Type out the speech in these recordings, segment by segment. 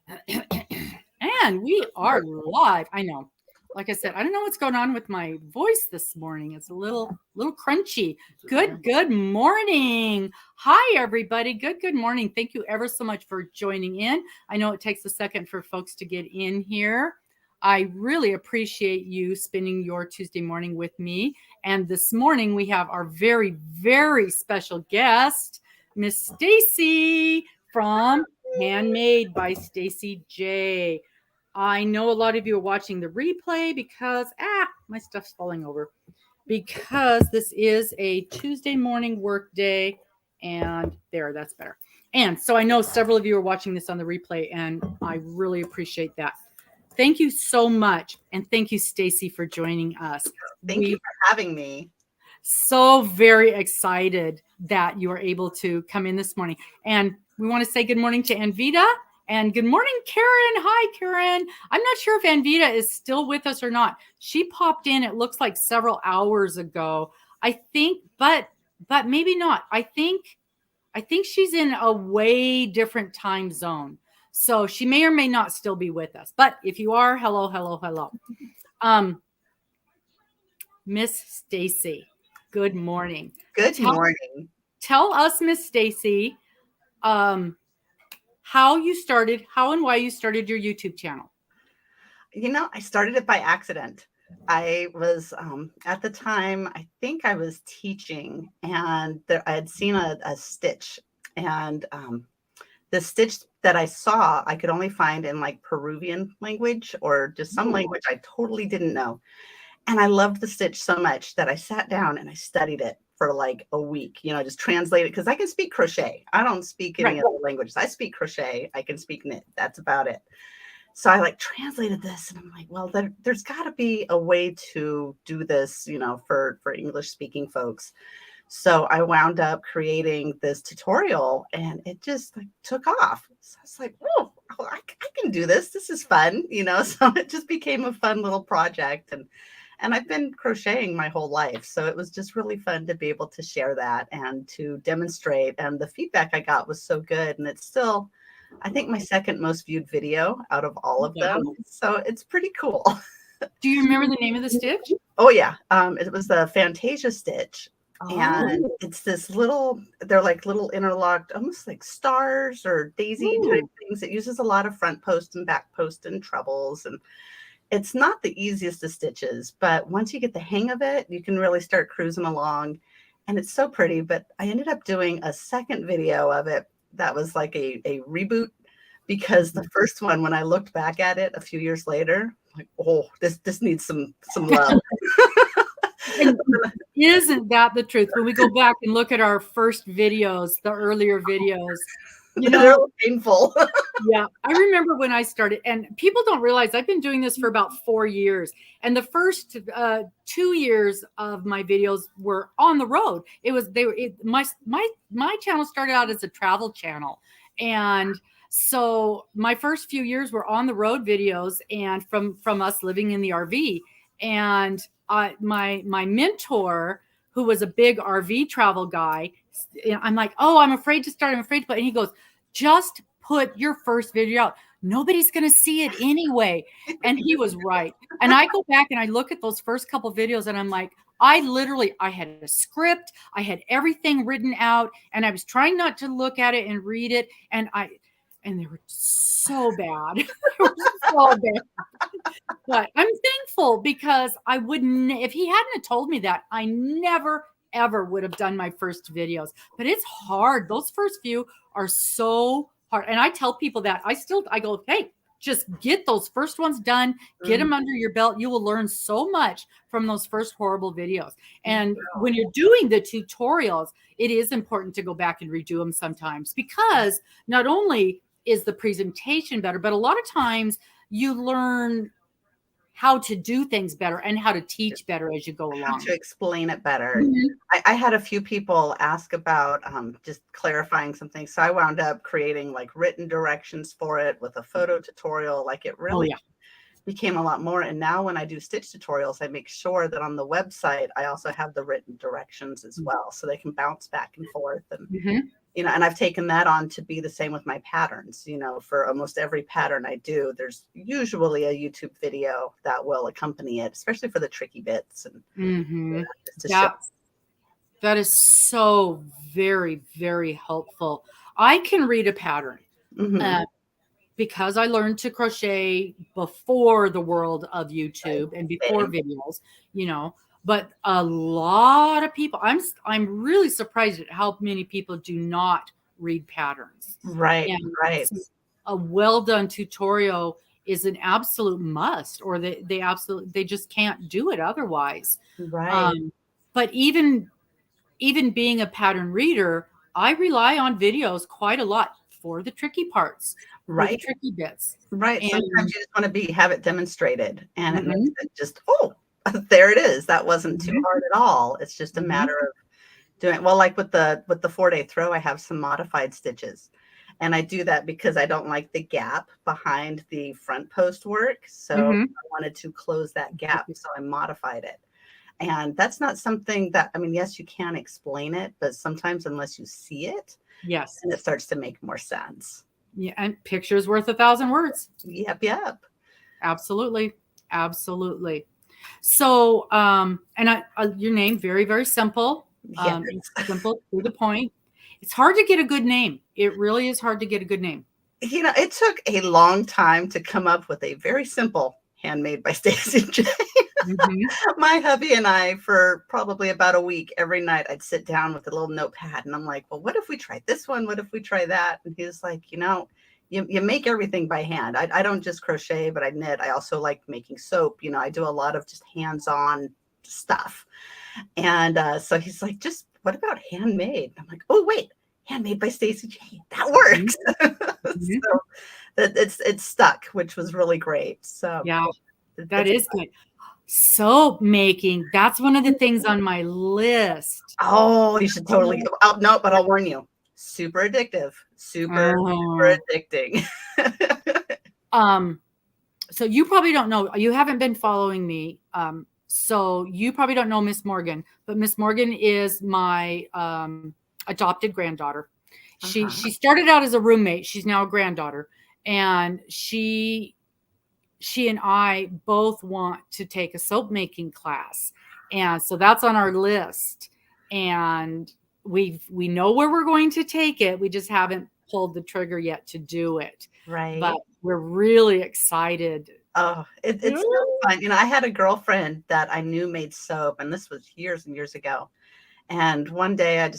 And we are live. I know. Like I said, I don't know what's going on with my voice this morning. It's a little crunchy. Good morning. Hi everybody. Good morning. Thank you ever so much for joining in. I know it takes a second for folks to get in here. I really appreciate you spending your Tuesday morning with me. And this morning we have our very special guest, Miss Stacy from Handmade by Stacy J. I know a lot of you are watching the replay because, my stuff's falling over. Because this is a Tuesday morning work day. And that's better. And so I know several of you are watching this on the replay, and I really appreciate that. Thank you so much. And thank you, Stacy, for joining us. Thank you for having me. So very excited that you are able to come in this morning. And we want to say good morning to Anvita. And good morning, Karen. Hi, Karen. I'm not sure if Anvita is still with us or not. She popped in, it looks like several hours ago. I think, but maybe not. I think she's in a way different time zone. So she may or may not still be with us. But if you are, hello. Miss Stacy, good morning. Good morning. Tell us, Miss Stacy, how and why you started your YouTube channel. You know, I started it by accident. I was, at the time, I think I was teaching, and I had seen a stitch, and the stitch that I saw, I could only find in like Peruvian language or just some language I totally didn't know. And I loved the stitch so much that I sat down and I studied it for like a week, just translate it, because I can speak crochet. I don't speak any other languages. I speak crochet. I can speak knit. That's about it. So I translated this, and I'm like, well, there's got to be a way to do this, for English speaking folks. So I wound up creating this tutorial, and it just took off. So I was like, oh, I can do this. This is fun, So it just became a fun little project, and I've been crocheting my whole life. So it was just really fun to be able to share that and to demonstrate. And the feedback I got was so good. And it's still, I think, my second most viewed video out of all of them. So it's pretty cool. Do you remember the name of the stitch? Oh, yeah. It was the Fantasia stitch. And it's this they're like little interlocked, almost like stars or daisy type things. It uses a lot of front post and back post and trebles, and it's not the easiest of stitches, but once you get the hang of it, you can really start cruising along, and it's so pretty. But I ended up doing a second video of it that was like a reboot, because the first one, when I looked back at it a few years later, like, oh, this needs some love. Isn't that the truth? When we go back and look at our first videos, the earlier videos, they're painful. Yeah, I remember when I started, and people don't realize I've been doing this for about 4 years. And the first 2 years of my videos were on the road. My channel started out as a travel channel, and so my first few years were on the road videos, and from us living in the RV. And my mentor, who was a big RV travel guy, I'm like, oh, I'm afraid to start. And he goes, just put your first video out. Nobody's going to see it anyway. And he was right. And I go back and I look at those first couple videos, and I'm like, I had a script. I had everything written out, and I was trying not to look at it and read it. And they were so bad. They were so bad. But I'm thankful, because I wouldn't, if he hadn't told me that, I never, ever would have done my first videos. But it's hard. Those first few are so hard. And I tell people that I go, hey, just get those first ones done, get them under your belt. You will learn so much from those first horrible videos. And when you're doing the tutorials, it is important to go back and redo them sometimes, because not only is the presentation better, but a lot of times you learn how to do things better and how to teach better as you go along. How to explain it better. I had a few people ask about just clarifying something. So I wound up creating like written directions for it with a photo tutorial. Like it really became a lot more. And now when I do stitch tutorials, I make sure that on the website, I also have the written directions as well, so they can bounce back and forth. And and I've taken that on to be the same with my patterns. For almost every pattern I do, there's usually a YouTube video that will accompany it, especially for the tricky bits. And just to show. That is so very, very helpful. I can read a pattern because I learned to crochet before the world of YouTube and before videos, but a lot of people, I'm really surprised at how many people do not read patterns. Right. A well done tutorial is an absolute must, or they just can't do it otherwise. Right. But even being a pattern reader, I rely on videos quite a lot for the tricky parts, for the tricky bits. Right. And sometimes you just want to have it demonstrated, and it makes it just, there it is. That wasn't too hard at all. It's just a matter of doing it. Well, like with the 4-day throw, I have some modified stitches, and I do that because I don't like the gap behind the front post work. So I wanted to close that gap. So I modified it. And that's not something that, yes, you can explain it, but sometimes unless you see it, and it starts to make more sense. Yeah, and picture's worth 1,000 words. Yep. Absolutely. So, and your name, very, very simple. Simple, to the point. It's hard to get a good name. It really is hard to get a good name. It took a long time to come up with a very simple Handmade by Stacy J. My hubby and I, for probably about a week, every night I'd sit down with a little notepad, and I'm like, well, what if we try this one? What if we try that? And he was like, you make everything by hand. I don't just crochet, but I knit. I also like making soap. I do a lot of just hands-on stuff. And so he's like, just what about handmade? I'm like, oh, wait, Handmade by Stacy J. That works. So it's stuck, which was really great. So yeah, that is good. Soap making, that's one of the things on my list. Oh, you should totally no, but I'll warn you, super addictive, super addicting. So you probably don't know, you haven't been following me, so you probably don't know Miss Morgan, but Miss Morgan is my adopted granddaughter. She started out as a roommate. She's now a granddaughter, and she and I both want to take a soap making class. And so that's on our list. And we know where we're going to take it. We just haven't pulled the trigger yet to do it. Right. But we're really excited. Oh, it's so fun. I had a girlfriend that I knew made soap, and this was years and years ago. And one day I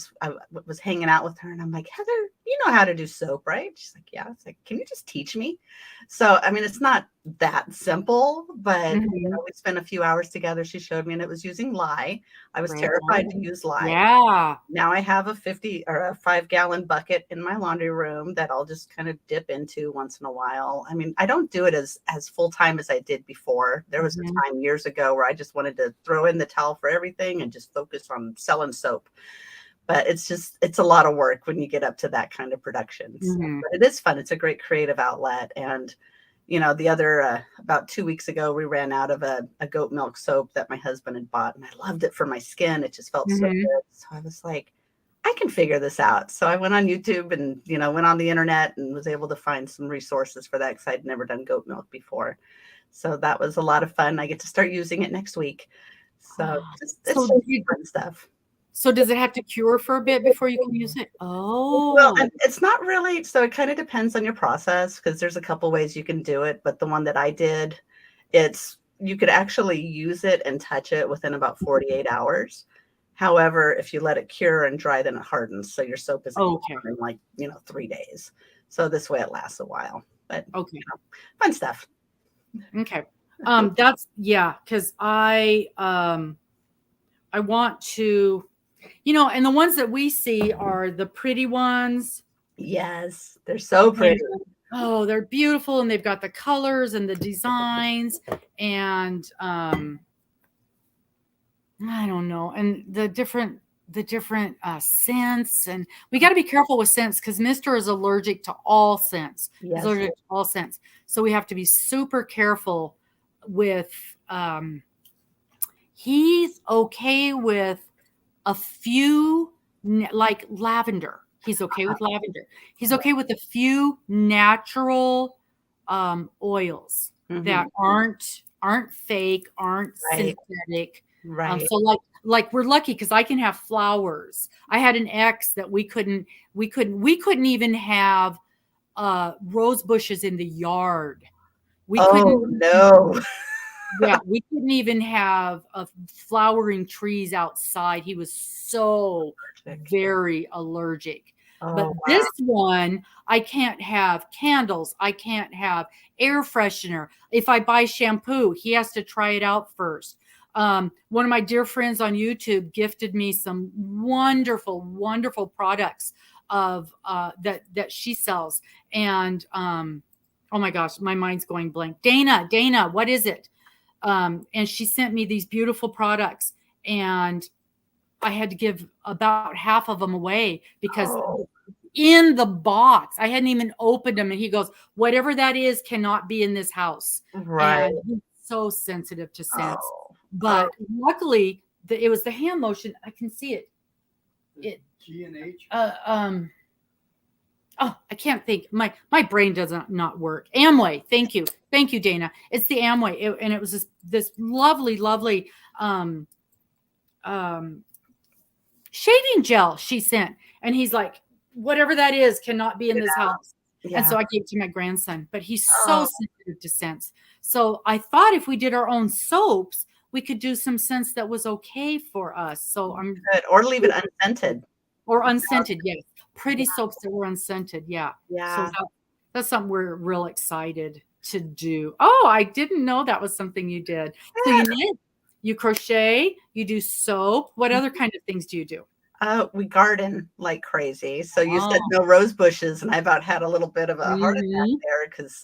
was hanging out with her, and I'm like, Heather, you know how to do soap, right? She's like, yeah. It's like, can you just teach me? So, it's not that simple, but we spent a few hours together. She showed me, and it was using lye. I was terrified to use lye. Yeah. Now I have a 5-gallon bucket in my laundry room that I'll just kind of dip into once in a while. I don't do it as full time as I did before. There was a time years ago where I just wanted to throw in the towel for everything and just focus on selling soap. But it's a lot of work when you get up to that kind of production. So, but it is fun. It's a great creative outlet. And, the other, about 2 weeks ago, we ran out of a goat milk soap that my husband had bought, and I loved it for my skin. It just felt so good. So I was like, I can figure this out. So I went on YouTube and, went on the internet and was able to find some resources for that because I'd never done goat milk before. So that was a lot of fun. I get to start using it next week. So it's fun stuff. So does it have to cure for a bit before you can use it? Oh, well, it's not really. So it kind of depends on your process, because there's a couple ways you can do it. But the one that I did, you could actually use it and touch it within about 48 hours. However, if you let it cure and dry, then it hardens. So your soap is in like 3 days. So this way it lasts a while. But fun stuff. Okay. Because I want to, and the ones that we see are the pretty ones. Yes, they're so pretty. Oh, they're beautiful, and they've got the colors and the designs, and I don't know, and the different scents, and we got to be careful with scents because Mr. is allergic to all scents. Yes. He's allergic to all scents, so we have to be super careful with. He's okay with a few, like lavender. He's okay with lavender. He's okay with a few natural oils that aren't fake, aren't Right. synthetic. Right. So like we're lucky because I can have flowers. I had an ex that we couldn't even have rose bushes in the yard. We Oh, couldn't. no. Yeah, we couldn't even have flowering trees outside. He was so very allergic. But Oh, wow. this one, I can't have candles. I can't have air freshener. If I buy shampoo, he has to try it out first. One of my dear friends on YouTube gifted me some wonderful, wonderful products of that she sells. And oh my gosh, my mind's going blank. Dana, what is it? And she sent me these beautiful products, and I had to give about half of them away because in the box, I hadn't even opened them. And he goes, whatever that is cannot be in this house. Right. And he's so sensitive to scents. Oh. But luckily, it was the hand lotion. I can see it. G&H? Oh, I can't think. My brain doesn't not work. Amway. Thank you, Dana. It's the Amway, and it was this lovely shaving gel she sent, and he's like, whatever that is cannot be in this house. Yeah. And so I gave it to my grandson, but he's so sensitive to scents. So I thought if we did our own soaps, we could do some scents that was okay for us. So I'm good, or leave it unscented. Or unscented, yes. Pretty soaps that were unscented, yeah. So that's something we're real excited to do. Oh, I didn't know that was something you did. So you knit, you crochet, you do soap. What other kind of things do you do? We garden like crazy. So you said no rose bushes, and I about had a little bit of a heart attack there because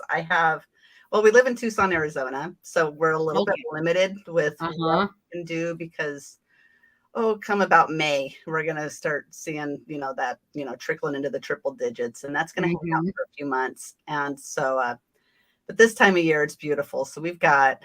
we live in Tucson, Arizona, so we're a little bit limited with what we can do because come about May, we're going to start seeing, that, trickling into the triple digits, and that's going to hang out for a few months. And so, but this time of year, it's beautiful. So we've got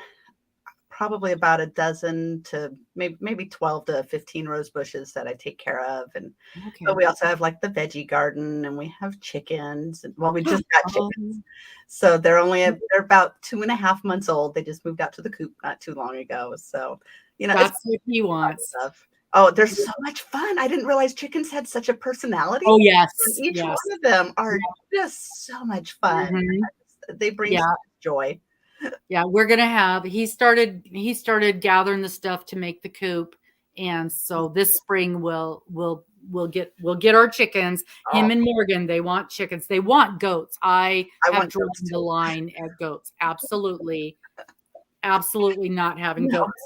probably about a dozen to maybe 12 to 15 rose bushes that I take care of. And but we also have like the veggie garden, and we have chickens. Well, we just got chickens. So they're about 2.5 months old. They just moved out to the coop not too long ago. So, that's what he wants. Stuff. Oh, they're so much fun. I didn't realize chickens had such a personality. Oh, yes. And each one of them are just so much fun. They bring so much joy. Yeah, we're going to have, he started gathering the stuff to make the coop. And so this spring we'll get our chickens. Him and Morgan, they want chickens. They want goats. I have drawn the line at goats. Absolutely not having goats.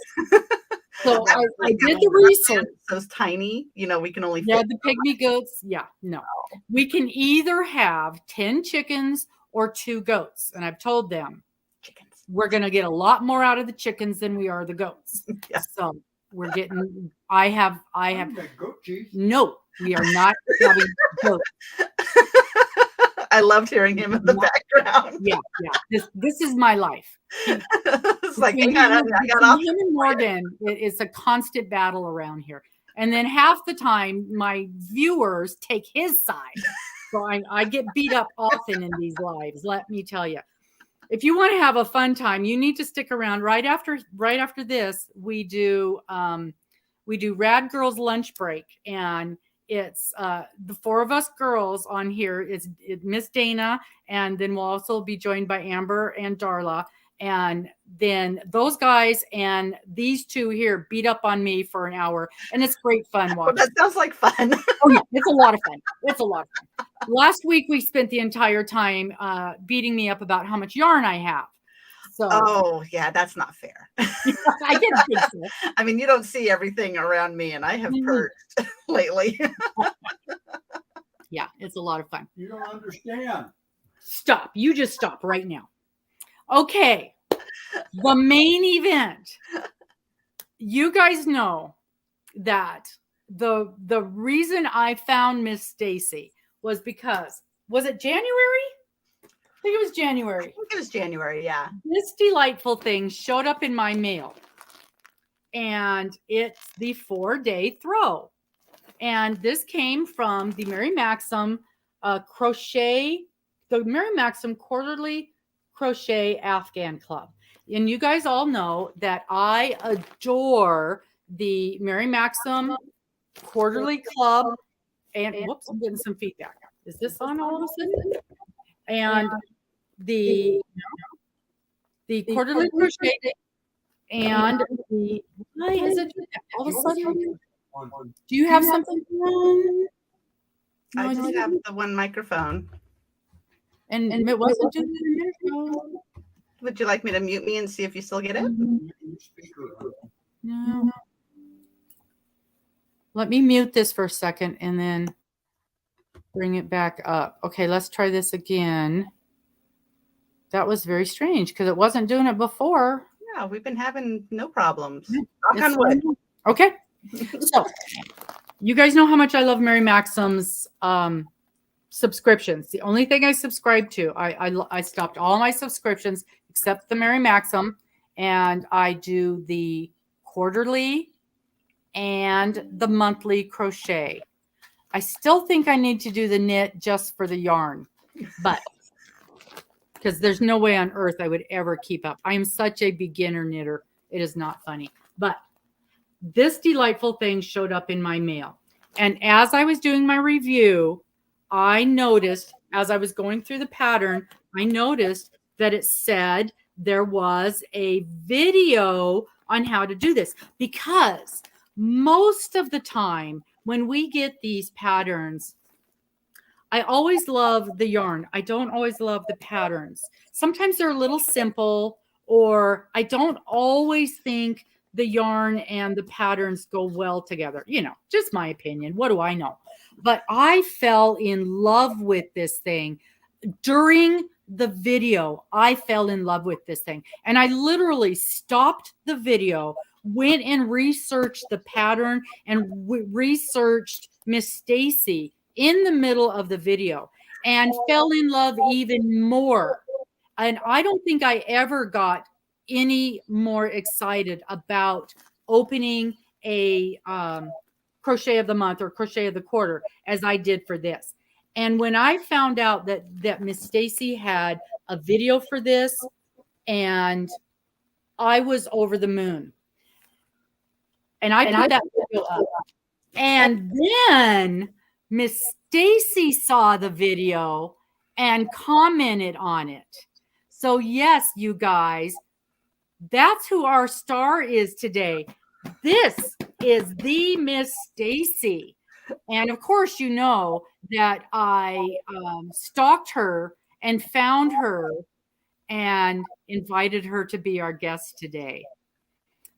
So I did the research. Those tiny, we can only the pygmy goats. Yeah, no. We can either have 10 chickens or 2 goats. And I've told them we're going to get a lot more out of the chickens than we are the goats. So we're getting, I have goat cheese. No, we are not having goats. I loved hearing him in the background. Yeah. This is my life. It's like him and Morgan, it's a constant battle around here. And then half the time, my viewers take his side. So I get beat up often in these lives. Let me tell you. If you want to have a fun time, you need to stick around. Right after this, we do Rad Girls Lunch Break, and it's the 4 of us girls on here. It's Miss Dana, and then we'll also be joined by Amber and Darla. And then those guys and these 2 here beat up on me for an hour, and it's great fun watching. That sounds like fun. Oh yeah, it's a lot of fun. Last week we spent the entire time beating me up about how much yarn I have. So that's not fair. I didn't think so. I mean, you don't see everything around me, and I have purged lately. Yeah, it's a lot of fun. You don't understand. Stop. You just stop right now. Okay. The main event. You guys know that the reason I found Miss Stacy was because, was it January? I think it was January. Yeah. This delightful thing showed up in my mail, and it's the 4-day throw. And this came from the Mary Maxim crochet, the Mary Maxim quarterly crochet Afghan club. And you guys all know that I adore the Mary Maxim quarterly club. And whoops, I'm getting some feedback. Is this on all of a sudden? And the quarterly crochet and the, why is it all of a sudden? Do you have something on? No, I just have the one microphone. And it wasn't doing it a minute ago. Would you like me to mute me and see if you still get it? No. Let me mute this for a second and then bring it back up. Okay, let's try this again. That was very strange because it wasn't doing it before. Yeah, we've been having no problems. Knock on wood. Okay. So you guys know how much I love Mary Maxim's subscriptions. The only thing I subscribe to, I stopped all my subscriptions except the Mary Maxim, and I do the quarterly and the monthly crochet. I still think I need to do the knit just for the yarn, but because there's no way on earth I would ever keep up. I am such a beginner knitter. It is not funny, but this delightful thing showed up in my mail. And as I was doing my review, I noticed as I was going through the pattern, I noticed that it said there was a video on how to do this, because most of the time when we get these patterns, I always love the yarn. I don't always love the patterns. Sometimes they're a little simple, or I don't always think the yarn and the patterns go well together. You know, just my opinion. What do I know? But I fell in love with this thing. During the video, I fell in love with this thing. And I literally stopped the video, went and researched the pattern and researched Miss Stacy in the middle of the video and fell in love even more. And I don't think I ever got any more excited about opening a crochet of the month or crochet of the quarter as I did for this. And when I found out that Miss Stacy had a video for this, and I was over the moon. And I put that video up. And then Miss Stacy saw the video and commented on it. So yes, you guys, that's who our star is today. This is the Miss Stacy. And of course, you know that I stalked her and found her and invited her to be our guest today.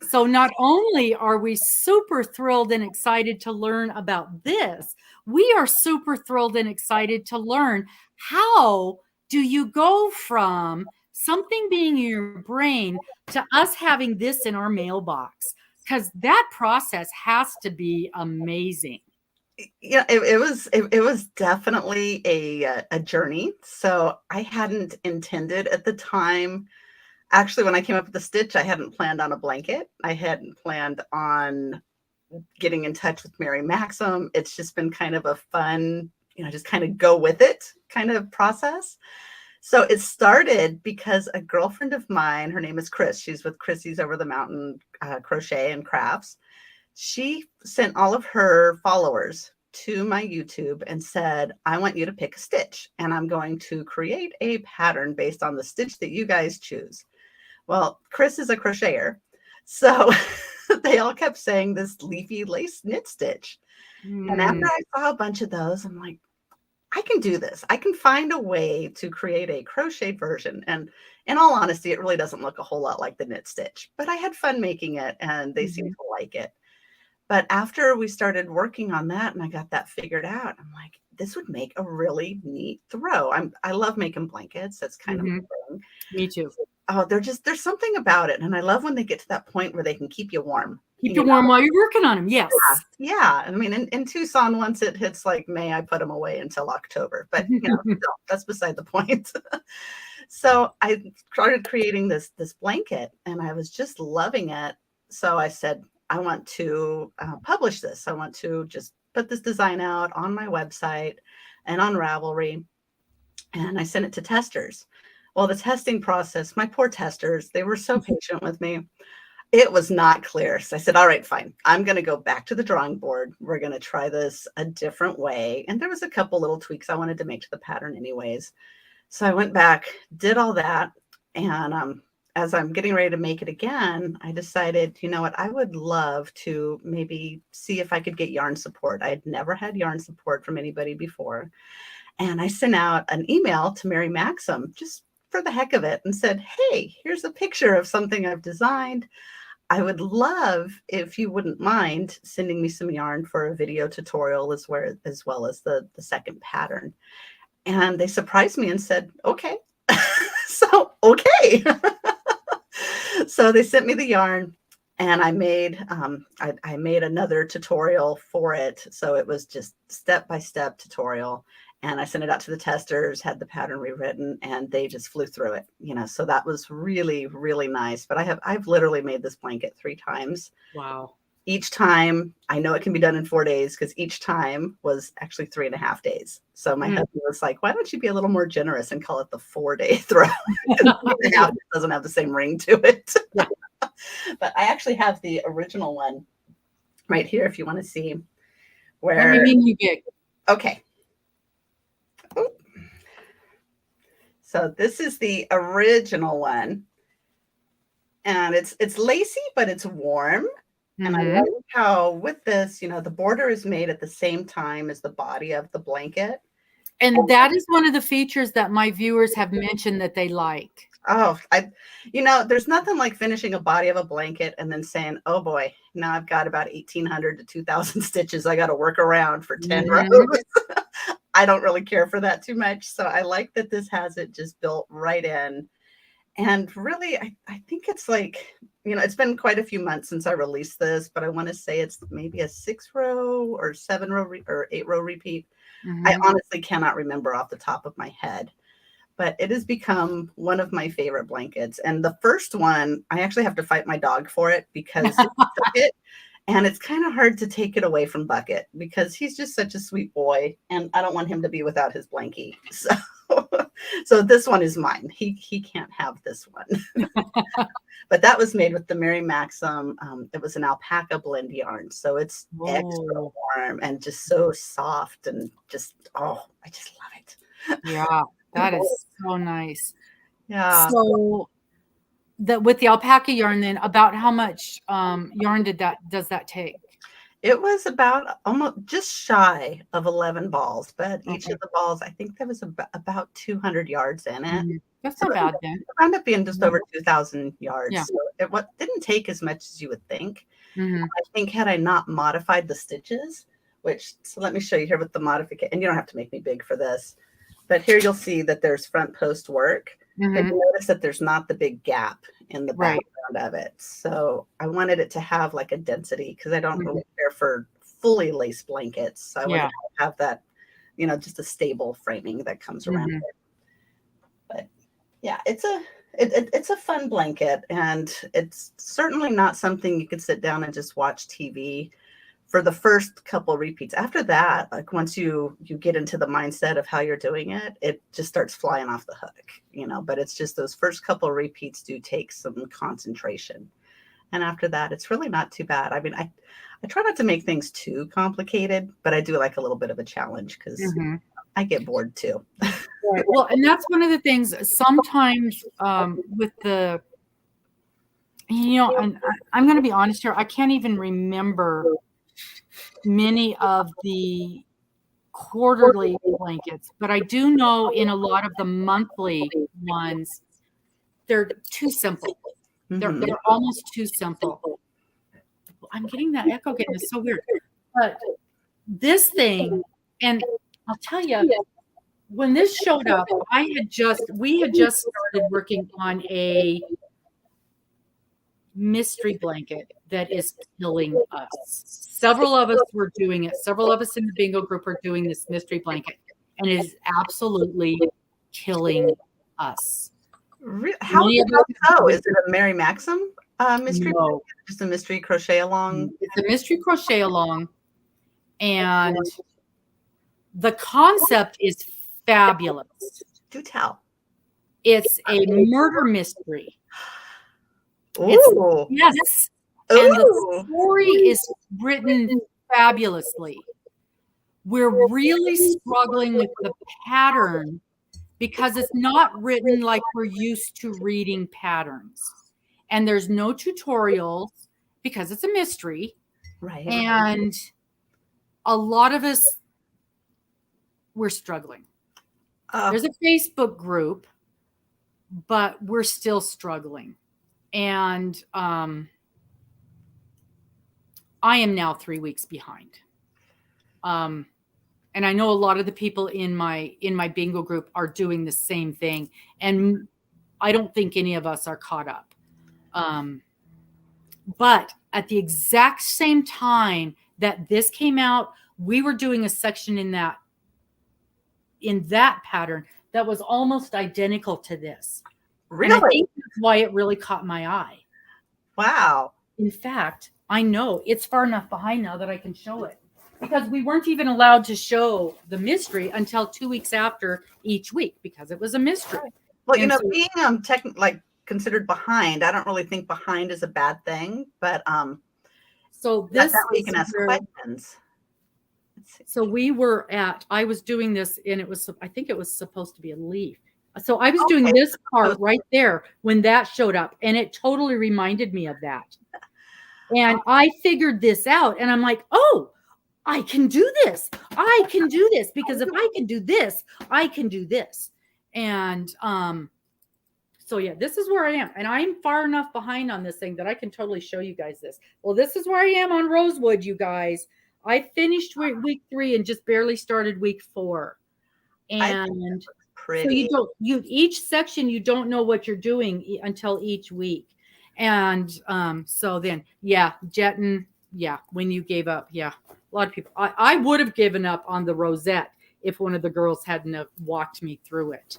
So not only are we super thrilled and excited to learn about this, we are super thrilled and excited to learn how do you go from something being in your brain to us having this in our mailbox, because that process has to be amazing. Yeah, it was definitely a journey. So I hadn't intended at the time. Actually, when I came up with the stitch, I hadn't planned on a blanket. I hadn't planned on getting in touch with Mary Maxim. It's just been kind of a fun, just kind of go with it kind of process. So it started because a girlfriend of mine, her name is Chris. She's with Chrissy's Over the Mountain Crochet and Crafts. She sent all of her followers to my YouTube and said, I want you to pick a stitch, and I'm going to create a pattern based on the stitch that you guys choose. Well, Chris is a crocheter, so they all kept saying this leafy lace knit stitch. And after I saw a bunch of those, I'm like, I can do this. I can find a way to create a crochet version. And in all honesty, it really doesn't look a whole lot like the knit stitch, but I had fun making it and they seemed to like it. But after we started working on that and I got that figured out, I'm like, this would make a really neat throw. I love making blankets. That's kind of my thing. Me too. Oh, there's something about it. And I love when they get to that point where they can keep you warm. Keep you warm while you're working on them. Yes. Yeah. I mean, in Tucson, once it hits like May, I put them away until October, but that's beside the point. So I started creating this blanket and I was just loving it. So I said, I want to publish this. I want to just put this design out on my website and on Ravelry, and I sent it to testers. Well, the testing process, my poor testers, they were so patient with me. It was not clear. So I said, all right, fine. I'm going to go back to the drawing board. We're going to try this a different way. And there was a couple little tweaks I wanted to make to the pattern anyways. So I went back, did all that. And as I'm getting ready to make it again, I decided, you know what, I would love to maybe see if I could get yarn support. I had never had yarn support from anybody before. And I sent out an email to Mary Maxim just for the heck of it and said, hey, here's a picture of something I've designed. I would love if you wouldn't mind sending me some yarn for a video tutorial as well as the second pattern. And they surprised me and said, okay. So, okay. So they sent me the yarn and I made I made another tutorial for it. So it was just step-by-step tutorial. And I sent it out to the testers, had the pattern rewritten, and they just flew through it, you know. So that was really, really nice. But I've literally made this blanket 3 times. Wow. Each time, I know it can be done in 4 days because each time was actually 3.5 days. So my husband was like, why don't you be a little more generous and call it the 4-day throw? 3.5 doesn't have the same ring to it. Yeah. But I actually have the original one right here if you want to see where. Let me mean you big. Okay. Oop. So this is the original one. And it's lacy, but it's warm. And I love how with this, you know, the border is made at the same time as the body of the blanket. And that is one of the features that my viewers have mentioned that they like. Oh, you know, there's nothing like finishing a body of a blanket and then saying, oh boy, now I've got about 1,800 to 2,000 stitches I got to work around for 10 rows. I don't really care for that too much. So I like that this has it just built right in. And really, I think it's like, you know, it's been quite a few months since I released this, but I want to say it's maybe a 6-row or 7-row or 8-row repeat. I honestly cannot remember off the top of my head, but it has become one of my favorite blankets. And the first one, I actually have to fight my dog for it because he took it. And it's kind of hard to take it away from Bucket because he's just such a sweet boy. And I don't want him to be without his blankie. So this one is mine. He can't have this one. But that was made with the Mary Maxim. It was an alpaca blend yarn. So it's extra warm and just so soft and just, oh, I just love it. Yeah, that is so nice. Yeah. So with the alpaca yarn, then about how much yarn does that take? It was about almost just shy of 11 balls, but each of the balls, I think there was about 200 yards in it. That's not bad then. It wound up being just over 2,000 yards. Yeah. So it didn't take as much as you would think. Mm-hmm. I think had I not modified the stitches, so let me show you here with the modification, and you don't have to make me big for this, but here you'll see that there's front post work. Mm-hmm. And you notice that there's not the big gap in the background of it. So I wanted it to have like a density because I don't really care for fully laced blankets. So I wanted to have that, you know, just a stable framing that comes around it. But yeah, it's a fun blanket, and it's certainly not something you could sit down and just watch TV for the first couple repeats. After that, like once you get into the mindset of how you're doing it, it just starts flying off the hook, you know, but it's just those first couple repeats do take some concentration. And after that, it's really not too bad. I mean, I try not to make things too complicated, but I do like a little bit of a challenge because I get bored too. Right. Well, and that's one of the things sometimes with the, you know, and I'm going to be honest here, I can't even remember many of the quarterly blankets, but I do know in a lot of the monthly ones, they're too simple. They're almost too simple. I'm getting that echo again. It's so weird. But this thing, and I'll tell you, when this showed up, we had just started working on a mystery blanket that is killing us. Several of us were doing it. Several of us in the bingo group are doing this mystery blanket, and it is absolutely killing us. How so? Is it a Mary Maxim mystery? No. Just a mystery crochet along? It's a mystery crochet along. And the concept is fabulous. Do tell. It's a murder mystery. Ooh. Yes. And the Ooh. story is written fabulously. We're really struggling with the pattern because it's not written like we're used to reading patterns. And there's no tutorials because it's a mystery. Right. And a lot of us, we're struggling. There's a Facebook group, but we're still struggling. And I am now 3 weeks behind. And I know a lot of the people in my bingo group are doing the same thing. And I don't think any of us are caught up. But at the exact same time that this came out, we were doing a section in that pattern that was almost identical to this. Really? And I think that's why it really caught my eye. Wow. In fact, I know it's far enough behind now that I can show it, because we weren't even allowed to show the mystery until 2 weeks after each week because it was a mystery. Well, And so, being considered behind, I don't really think behind is a bad thing, but so this that way you can ask questions. So I was doing this, and I think it was supposed to be a leaf. So I was doing this part right there when that showed up, and it totally reminded me of that. And I figured this out, and I'm like, oh, I can do this. I can do this, because if I can do this, I can do this. And so yeah, this is where I am. And I'm far enough behind on this thing that I can totally show you guys this. Well, this is where I am on Rosewood, you guys. I finished week 3 and just barely started week 4. And pretty. so each section, you don't know what you're doing until each week. And so then, yeah, Jetton, yeah, when you gave up, yeah, a lot of people, I would have given up on the rosette if one of the girls hadn't have walked me through it.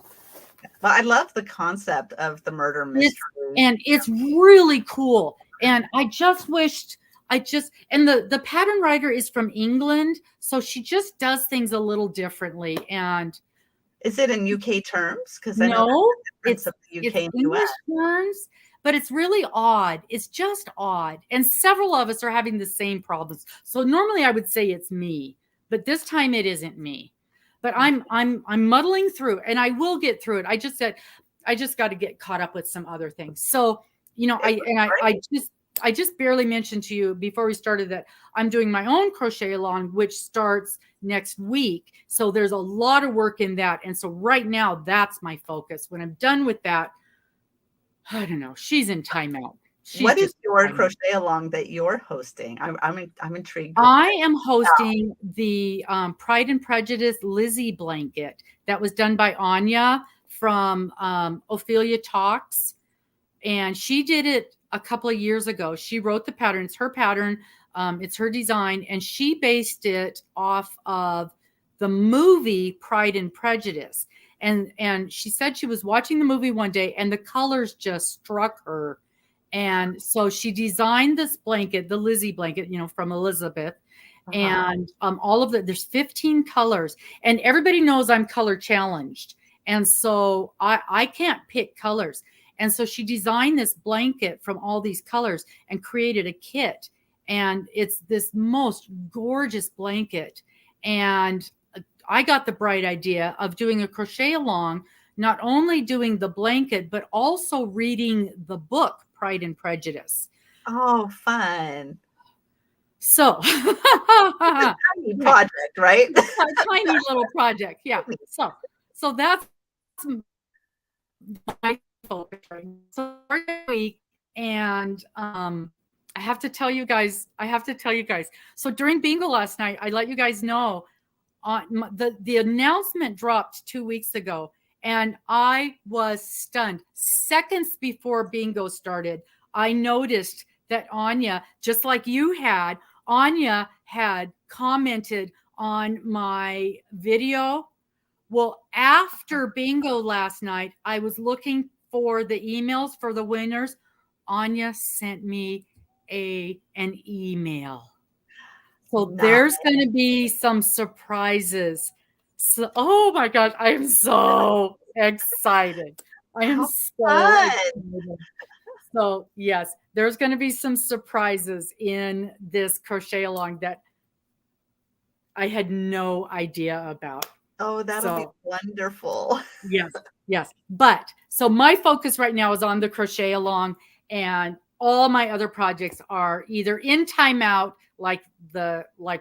Well, I love the concept of the murder mystery. And it's really cool. And I just wished and the pattern writer is from England, so she just does things a little differently. And is it in UK terms? Because it's UK and English US terms, but it's really odd. It's just odd. And several of us are having the same problems. So normally I would say it's me, but this time it isn't me. But I'm muddling through, and I will get through it. I just got to get caught up with some other things. So, I just barely mentioned to you before we started that I'm doing my own crochet along, which starts next week. So there's a lot of work in that. And so right now that's my focus. When I'm done with that, I don't know. She's in timeout. What is your crochet along that you're hosting? I'm intrigued. I am hosting the Pride and Prejudice Lizzie blanket that was done by Anya from Ophelia Talks. And she did it a couple of years ago. She wrote the pattern. It's her pattern. It's her design. And she based it off of the movie Pride and Prejudice. And she said she was watching the movie one day and the colors just struck her. And so she designed this blanket, the Lizzie blanket, from Elizabeth. And there's 15 colors. And everybody knows I'm color challenged. And so I can't pick colors. And so she designed this blanket from all these colors and created a kit. And it's this most gorgeous blanket. And I got the bright idea of doing a crochet along, not only doing the blanket, but also reading the book, Pride and Prejudice. Oh, fun. So a tiny project, right? A tiny little project. Yeah. So that's my focus right now. So week, and I have to tell you guys. So during bingo last night, I let you guys know the announcement dropped 2 weeks ago, and I was stunned. Seconds before bingo started, I noticed that Anya, just like you had, Anya had commented on my video. Well, after bingo last night, I was looking for the emails for the winners. Anya sent me an email. So there's going to be some surprises. So, oh my gosh, I am so excited. I am so excited. So yes, there's going to be some surprises in this crochet along that I had no idea about. Oh, that'll be wonderful. Yes. But so my focus right now is on the crochet along, and all my other projects are either in timeout, like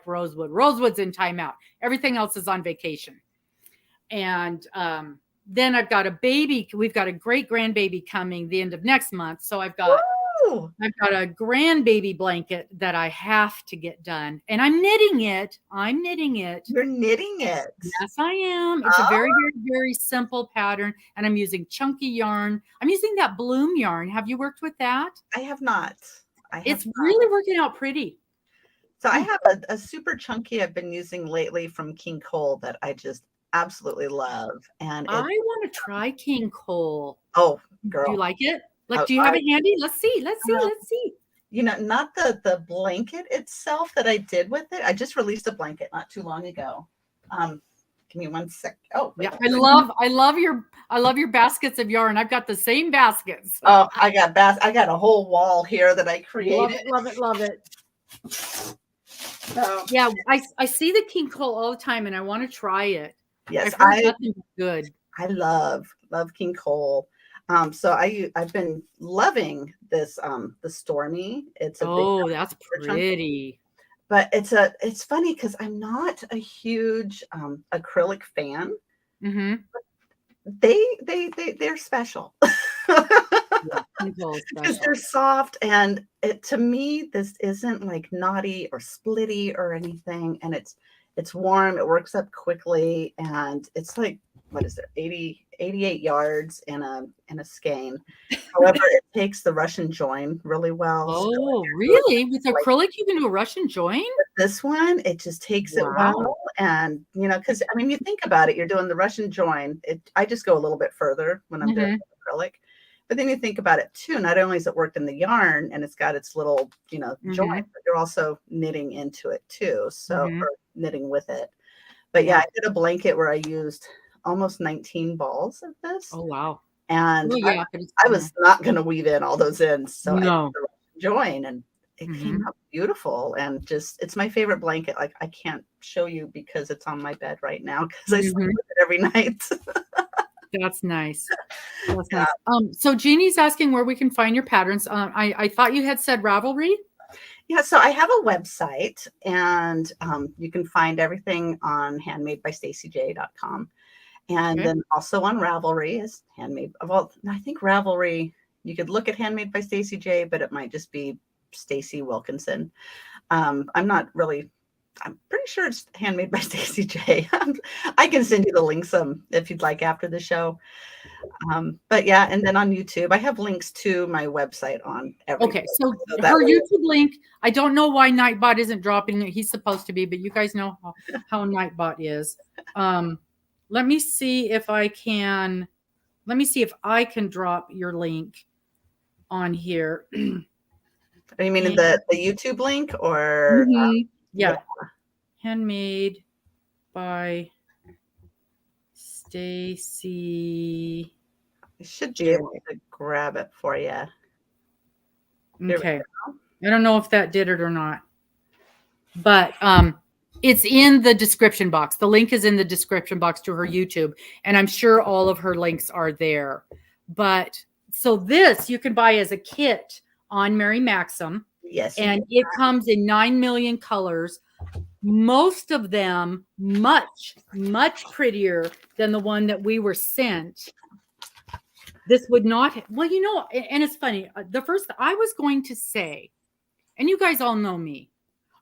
Rosewood. Rosewood's in timeout. Everything else is on vacation. And then I've got a baby. We've got a great grandbaby coming the end of next month. So I've got a grandbaby blanket that I have to get done. And I'm knitting it. You're knitting it? Yes, I am. It's a very, very, very simple pattern. And I'm using chunky yarn. I'm using that bloom yarn. Have you worked with that? I have not. It's really working out pretty. So I have a super chunky I've been using lately from King Cole that I just absolutely love. And I want to try King Cole. Oh, girl. Do you like it? Like, do you have it handy? Let's see. You know, not the blanket itself that I did with it. I just released a blanket not too long ago. Give me one sec. Oh, yeah. I love your baskets of yarn. I've got the same baskets. Oh, I got a whole wall here that I created. Love it. Yeah, I see the King Cole all the time, and I want to try it. Yes, I've heard nothing but good. I love King Cole. So I've been loving this the Stormy. It's a that's pretty. But it's funny because I'm not a huge acrylic fan. Mm-hmm. They're special. Because they're soft, and to me this isn't like knotty or splitty or anything, and it's warm, it works up quickly, and it's like, what is it, 88 yards in a skein. However, it takes the Russian join really well. Oh, really? With acrylic you can do a Russian join? With this one, it just takes it well. And you know, because I mean, you think about it, you're doing the Russian join. I just go a little bit further when I'm doing acrylic. But then you think about it too, not only is it worked in the yarn and it's got its little, joint, but you're also knitting into it too. So or knitting with it. But yeah, I did a blanket where I used almost 19 balls of this. Oh, wow. And I was not going to weave in all those ends. So I did the join, and it came out beautiful. And just, it's my favorite blanket. Like, I can't show you because it's on my bed right now because I sleep with it every night. That's nice. That's nice. So Jeannie's asking where we can find your patterns. I thought you had said Ravelry. Yeah, so I have a website, and you can find everything on handmadebystacyj.com. And then also on Ravelry is handmade. Well, I think Ravelry, you could look at Handmade by Stacy J, but it might just be Stacy Wilkinson. I'm pretty sure it's Handmade by Stacy J. I can send you the links if you'd like after the show. But yeah, and then on YouTube, I have links to my website on everything. Okay, so her YouTube link, I don't know why Nightbot isn't dropping it. He's supposed to be, but you guys know how Nightbot is. Let me see if I can drop your link on here. You mean the YouTube link or? Yeah. Handmade by Stacy. I should be able to grab it for you. Okay. I don't know if that did it or not. But it's in the description box. The link is in the description box to her YouTube. And I'm sure all of her links are there. But so this you can buy as a kit on Mary Maxim. Yes. And it comes in 9 million colors. Most of them much, much prettier than the one that we were sent. This would not, and it's funny. The first I was going to say, and you guys all know me,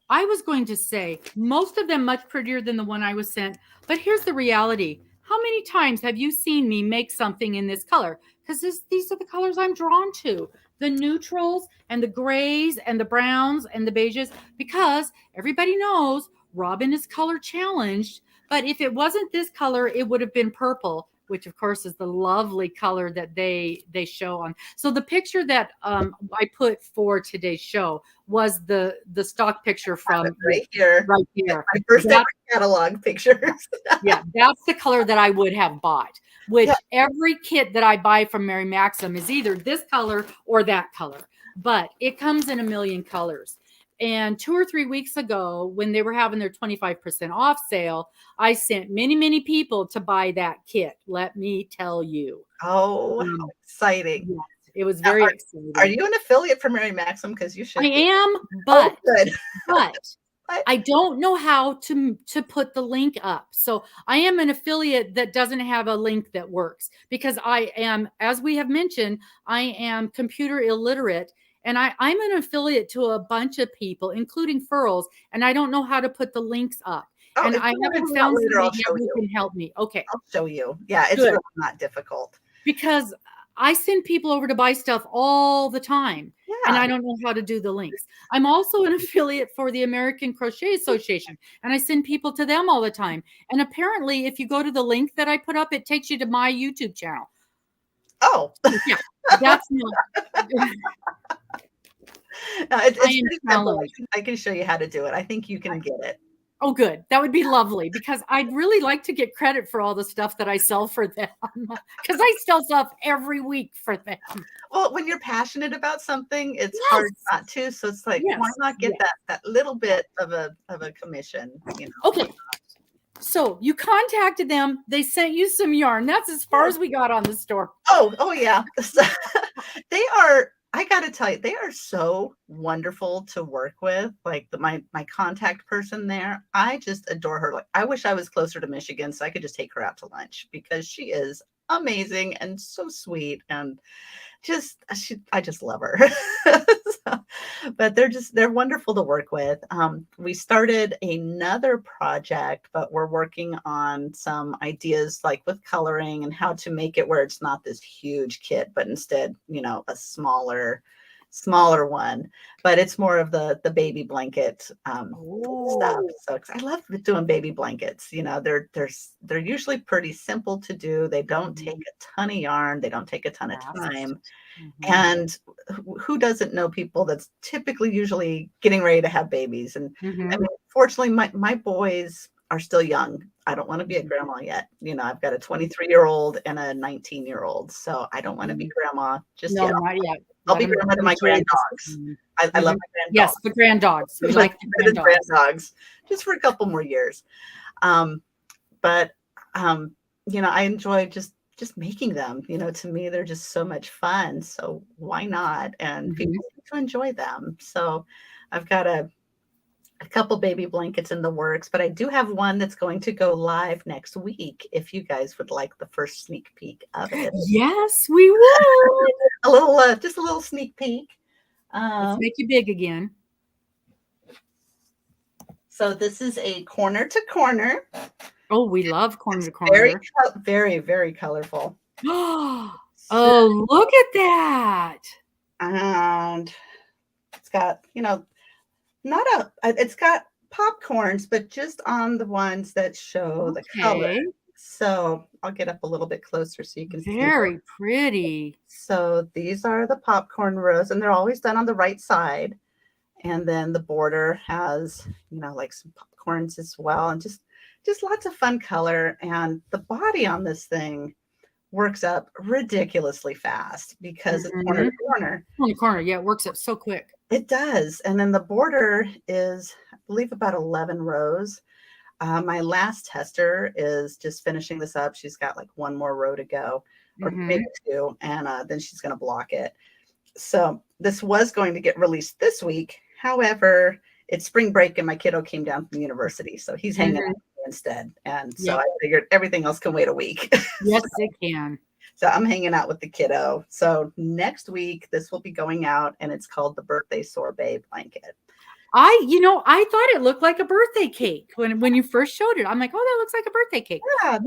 I was going to say most of them much prettier than the one I was sent. But here's the reality. How many times have you seen me make something in this color? Because these are the colors I'm drawn to. The neutrals and the grays and the browns and the beiges. Because everybody knows Robin is color challenged. But if it wasn't this color, it would have been purple. which of course is the lovely color that they show on. So the picture that I put for today's show was the stock picture from right here. Right here. My first ever catalog pictures. Yeah, that's the color that I would have bought, which every kit that I buy from Mary Maxim is either this color or that color, but it comes in a million colors. And 2 or 3 weeks ago, when they were having their 25% off sale, I sent many, many people to buy that kit. Let me tell you. Oh, how exciting. Yes, it was very exciting. Are you an affiliate for Mary Maxim? Because you should. I am, but, good. but I don't know how to put the link up. So I am an affiliate that doesn't have a link that works because I am, as we have mentioned, I am computer illiterate. And I'm an affiliate to a bunch of people, including Furls, and I don't know how to put the links up. Oh, and I haven't found somebody who can help me. Okay. I'll show you. Yeah, it's really not difficult. Because I send people over to buy stuff all the time, and I don't know how to do the links. I'm also an affiliate for the American Crochet Association, and I send people to them all the time. And apparently, if you go to the link that I put up, it takes you to my YouTube channel. Oh. Yeah, that's not... It's pretty simple. I can show you how to do it. I think you can get it. Oh, good. That would be lovely because I'd really like to get credit for all the stuff that I sell for them because I sell stuff every week for them. Well, when you're passionate about something, it's hard not to. So it's like, why not get that little bit of a commission? You know? Okay. So you contacted them. They sent you some yarn. That's as far as we got on the store. Oh yeah. So, they are. I got to tell you, they are so wonderful to work with. Like my contact person there, I just adore her. Like I wish I was closer to Michigan so I could just take her out to lunch because she is amazing and so sweet and I just love her. But they're wonderful to work with. We started another project, but we're working on some ideas like with coloring and how to make it where it's not this huge kit, but instead, a smaller one, but it's more of the baby blanket stuff. So I love doing baby blankets. They're usually pretty simple to do. They don't take a ton of yarn. They don't take a ton of time. Mm-hmm. And who doesn't know people that's typically usually getting ready to have babies? And I mean, fortunately, my boys are still young. I don't want to be a grandma yet. I've got a 23-year-old and a 19-year-old. So I don't want to be grandma just yet. Not yet. I'll be grandma to my grand dogs. I love my grand dogs. Yes, the grand dogs. We like the grand dogs just for a couple more years. But I enjoy just making them. To me, they're just so much fun. So why not? And people seem to enjoy them. So I've got a couple baby blankets in the works, but I do have one that's going to go live next week. If you guys would like the first sneak peek of it. Yes, we would. Just a little sneak peek. Let's make you big again. So this is a corner to corner. Oh, we love corner to corner. Very, very colorful. Oh, look at that. And it's got, it's got popcorns, but just on the ones that show the color. So I'll get up a little bit closer so you can see. Very pretty. So these are the popcorn rows, and they're always done on the right side. And then the border has, like some popcorns as well, and just lots of fun color. And the body on this thing works up ridiculously fast because it's corner to corner. Corner to corner, yeah, it works up so quick. It does. And then the border is, I believe, about 11 rows. My last tester is just finishing this up. She's got like one more row to go, or maybe two, and then she's going to block it. So this was going to get released this week. However, it's spring break and my kiddo came down from university, so he's hanging out instead. And so I figured everything else can wait a week. Yes, it can. So I'm hanging out with the kiddo. So next week, this will be going out, and it's called the Birthday Sorbet Blanket. I thought it looked like a birthday cake when you first showed it. I'm like, oh, that looks like a birthday cake. Yeah.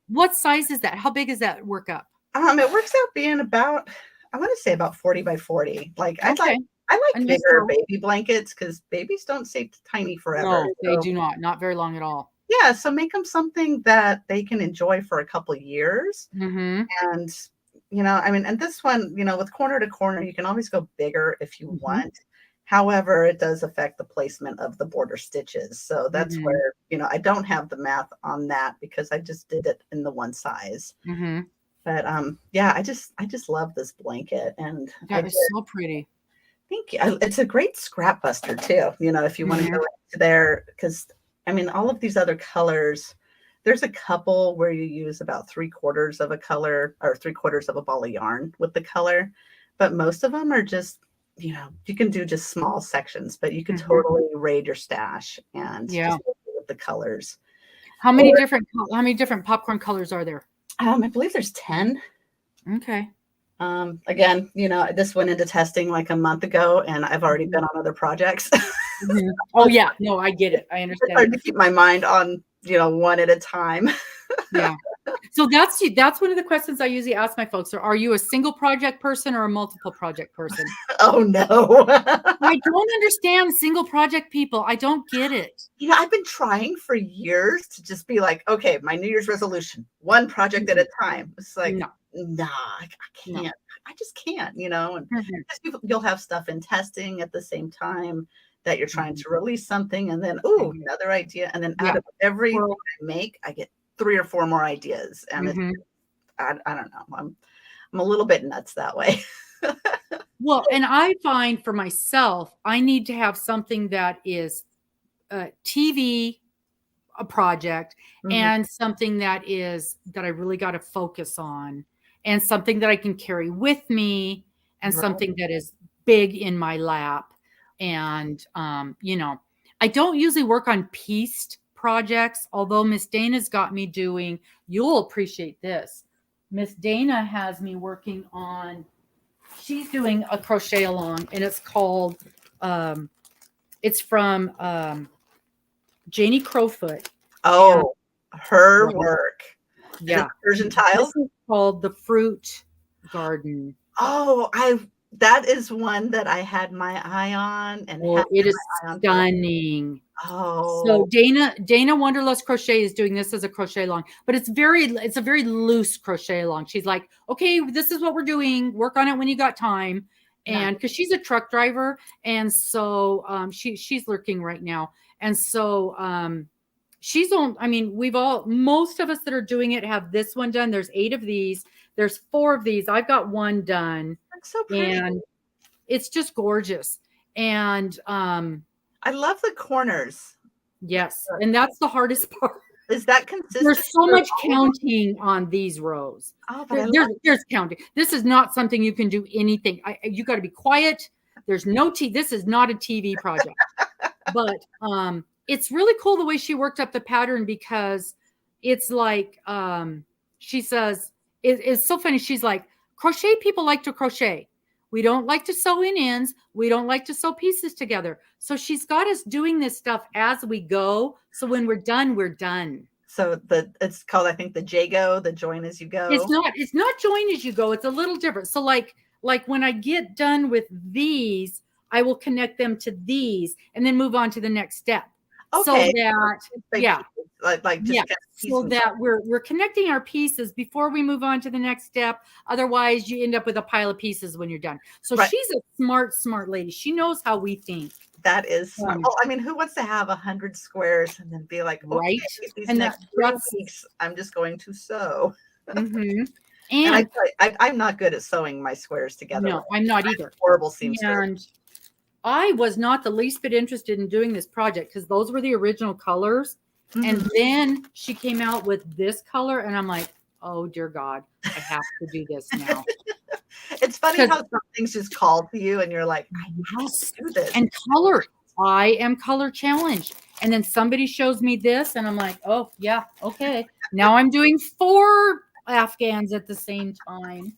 What size is that? How big is that work up? It works out being about, I want to say about 40 by 40. Like I like bigger baby blankets because babies don't stay tiny forever. No, they do not very long at all. Yeah, so make them something that they can enjoy for a couple years. Mm-hmm. And, I mean, and this one, with corner to corner, you can always go bigger if you Mm-hmm. want. However, it does affect the placement of the border stitches. So that's Mm-hmm. where, I don't have the math on that because I just did it in the one size. Mm-hmm. But yeah, I just love this blanket, and That is so pretty. thank you. It's a great scrap buster too. If you want to Mm-hmm. go into there, because I mean, all of these other colors, there's a couple where you use about 3/4 of a color or 3/4 of a ball of yarn with the color, but most of them are just, you can do just small sections, but you can Mm-hmm. totally raid your stash and Yeah. just go with the colors. How many different popcorn colors are there? I believe there's 10. Okay. Again, this went into testing like a month ago, and I've already been on other projects. Mm-hmm. Oh yeah, no, I get it. I understand. It's hard to keep my mind on, one at a time. Yeah. So that's one of the questions I usually ask my folks. Are you a single project person or a multiple project person? Oh no. I don't understand single project people. I don't get it. I've been trying for years to just be like, okay, my New Year's resolution, one project at a time. It's like, No. nah, I can't. No. I just can't, and Mm-hmm. you'll have stuff in testing at the same time that you're trying to release something, and then Mm-hmm. another idea, and then out Yeah. of every Well, one I make, I get 3 or 4 more ideas, and mm-hmm. I don't know. I'm a little bit nuts that way. Well, and I find for myself, I need to have something that is a TV, a project, and something that I really got to focus on, and something that I can carry with me, and Right. something that is big in my lap. And I don't usually work on pieced projects, although Miss Dana's got me doing, you'll appreciate this. Miss Dana has me working on, she's doing a crochet along, and it's called it's from Janie Crowfoot. Oh, her Right. work. Yeah. Persian tiles. This is called the Fruit Garden. Oh, that is one that I had my eye on, and Oh, had it is my eye on for- stunning. Oh, So Dana Wanderlust Crochet is doing this as a crochet along, but it's a very loose crochet along. She's like, okay, this is what we're doing. Work on it when you got time. And because she's a truck driver, and so she's lurking right now. And so most of us that are doing it have this one done. There's 8 of these. There's 4 of these. I've got one done. that's so pretty. And it's just gorgeous. And I love the corners. yes, and that's the hardest part. Is that consistent? There's so much counting on these rows. Oh, but There's counting. This is not something you can do anything. You got to be quiet. There's no this is not a TV project. But it's really cool the way she worked up the pattern, because it's like she says, it's so funny. She's like, crochet people like to crochet. We don't like to sew in ends. We don't like to sew pieces together. So she's got us doing this stuff as we go. So when we're done, we're done. So it's called, I think, the Jago, the join as you go. It's not join as you go. It's a little different. So like when I get done with these, I will connect them to these and then move on to the next step. Okay. So that, yeah. So that we're connecting our pieces before we move on to the next step. Otherwise, you end up with a pile of pieces when you're done. So she's a smart lady. She knows how we think. That is smart. Well, I mean, who wants to have 100 squares and then be like, okay, right? These And next 3 weeks, I'm just going to sew. Mm-hmm. And I'm not good at sewing my squares together. No, I'm not either. Horrible seamstress. And I was not the least bit interested in doing this project because those were the original colors. Mm-hmm. And then she came out with this color, and I'm like, oh dear God, I have to do this now. It's funny how some things just call to you, and you're like, I must do this. And color, I am color challenged. And then somebody shows me this, and I'm like, oh yeah, okay. Now I'm doing 4 Afghans at the same time.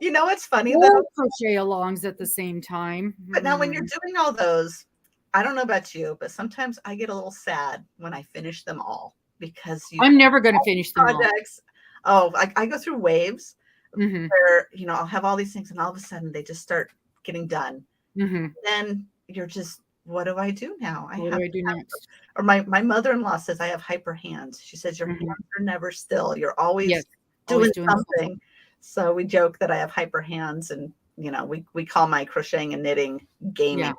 You know what's funny though? Crochet alongs at the same time. But now when you're doing all those, I don't know about you, but sometimes I get a little sad when I finish them all, because I'm never going to finish them projects. all. Oh, I go through waves where, I'll have all these things, and all of a sudden they just start getting done. Mm-hmm. Then you're just what do I do now? What do I do next? Or my mother-in-law says I have hyper hands. She says your hands are never still. You're always doing something. So we joke that I have hyper hands, and you know, we call my crocheting and knitting gaming.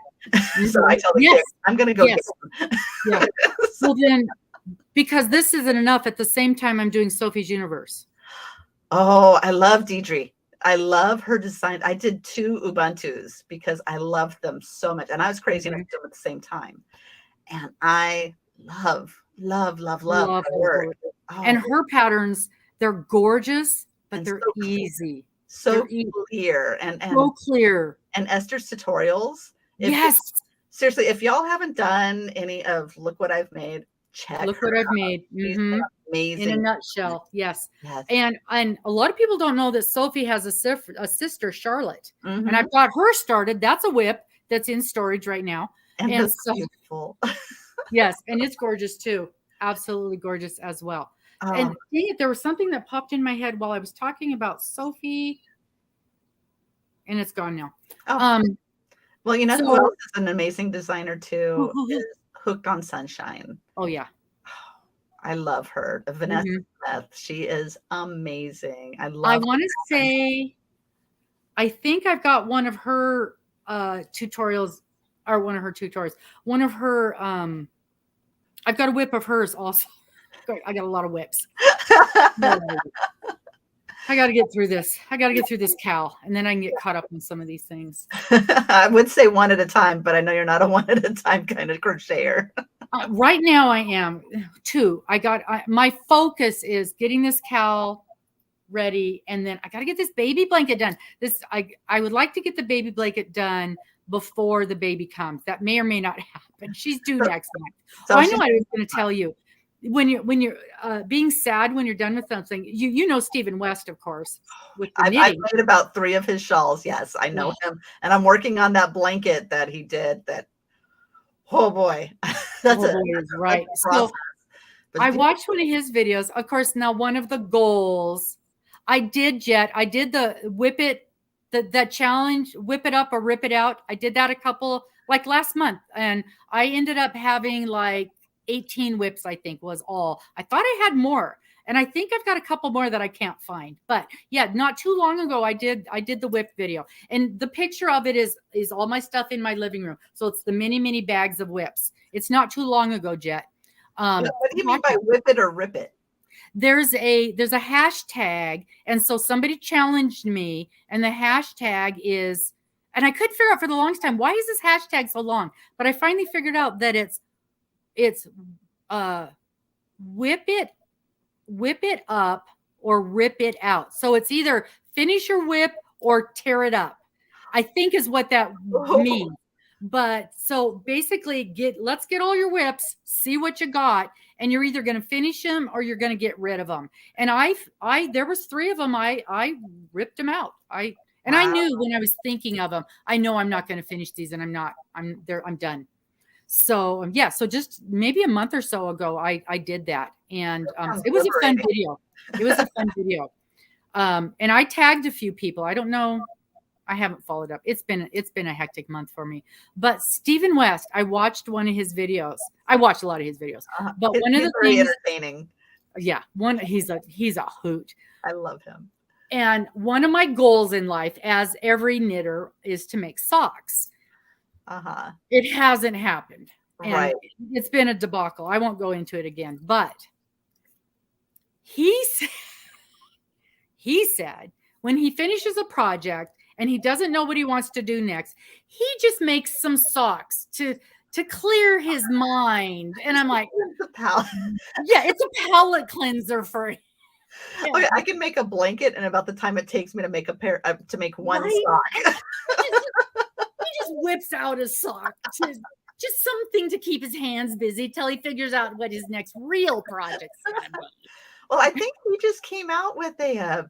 So I tell the kids, I'm going to go get them. Yeah. So then, because this isn't enough, at the same time, I'm doing Sophie's Universe. Oh, I love Deidre. I love her design. I did 2 Ubuntus because I loved them so much. And I was crazy enough to do them at the same time. And I love her work. Oh. And her patterns, they're gorgeous, but they're so easy. So clear. And so clear. And Esther's tutorials. Seriously, if y'all haven't done any of Look What I've Made, check. Look what I've made. Amazing. In a nutshell. Yes. And a lot of people don't know that Sophie has a sister, Charlotte. And I've got her started. That's a whip that's in storage right now. And so beautiful. Yes. And it's gorgeous too. Absolutely gorgeous as well. And there was something that popped in my head while I was talking about Sophie, and it's gone now. Well, you know who else is an amazing designer too? Is Hooked on Sunshine. Oh yeah. I love her. Vanessa Smith. She is amazing. I want to say, I think I've got one of her tutorials, or one of her tutorials. One of her, I've got a whip of hers also. I got a lot of whips. I got to get through this. I got to get through this cow, and then I can get caught up in some of these things. I would say one at a time, but I know you're not a one at a time kind of crocheter. Right now I am 2. My focus is getting this cow ready, and then I got to get this baby blanket done. I would like to get the baby blanket done before the baby comes. That may or may not happen. She's due next month. So I know I was going to tell you. When you're being sad when you're done with something, you know Stephen West, of course. With the knitting. I've made about 3 of his shawls. Yes, I know him, and I'm working on that blanket that he did. Oh boy, that's right. So I watched one of his videos. Of course, now one of the goals I did the whip it, that challenge, whip it up or rip it out. I did that like last month, and I ended up having like 18 whips, I think was all. I thought I had more, and I think I've got a couple more that I can't find. But yeah, not too long ago, I did the whip video, and the picture of it is all my stuff in my living room. So it's the mini bags of whips. It's not too long ago, Jet. What do you mean by whip it or rip it? There's a hashtag, and so somebody challenged me, and the hashtag is, and I couldn't figure out for the longest time, why is this hashtag so long? But I finally figured out that it's whip it up or rip it out. So it's either finish your whip or tear it up, I think is what that means. But so basically let's get all your whips, see what you got, and you're either going to finish them or you're going to get rid of them. And there was 3 of them. I ripped them out. I knew when I was thinking of them, I know I'm not going to finish these, and I'm done. So so just maybe a month or so ago, I did that, and it was a fun video. It was a fun video, and I tagged a few people. I don't know, I haven't followed up. It's been a hectic month for me. But Stephen West, I watched one of his videos. I watched a lot of his videos, but one of the things, entertaining. Yeah, he's a hoot. I love him. And one of my goals in life, as every knitter, is to make socks. It hasn't happened. And it's been a debacle. I won't go into it again. But he said when he finishes a project and he doesn't know what he wants to do next, he just makes some socks to clear his mind. And I'm like, it's a palate cleanser for him. Yeah. Okay, I can make a blanket in about the time it takes me to make one sock. He just whips out a sock, just something to keep his hands busy till he figures out what his next real project's going to be. Well, I think he just came out with a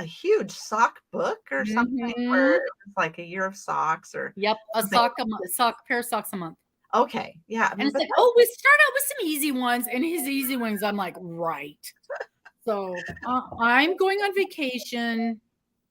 huge sock book or something where it's like a year of socks or a pair of socks a month. Okay, yeah. And it's like, we start out with some easy ones, and his easy ones, I'm like, right. So I'm going on vacation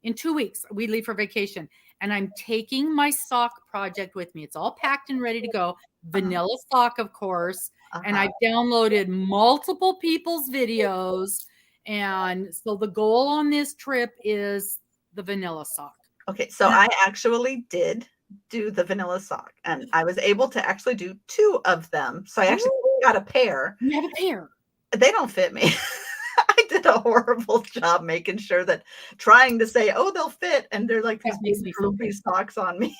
in 2 weeks, we leave for vacation, and I'm taking my sock project with me. It's all packed and ready to go. Vanilla sock, of course. And I've downloaded multiple people's videos. And so the goal on this trip is the vanilla sock. Okay, so I actually did do the vanilla sock, and I was able to actually do 2 of them. So I actually got a pair. You have a pair. They don't fit me. I did a horrible job making sure that trying to say, oh, they'll fit, and they're like these big droopy socks on me.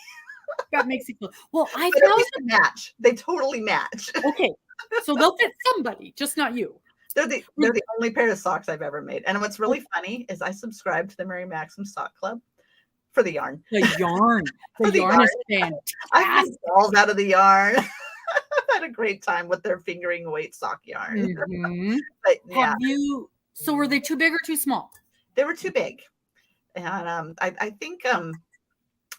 That makes me feel well. I But at least they match. They totally match. Okay, so they'll fit somebody, just not you. They're the only pair of socks I've ever made. And what's really funny is I subscribe to the Mary Maxim Sock Club for the yarn. The yarn. The yarn is fantastic. I made balls out of the yarn. I've had a great time with their fingering weight sock yarn. Mm-hmm. But yeah. So were they too big or too small? They were too big. And I think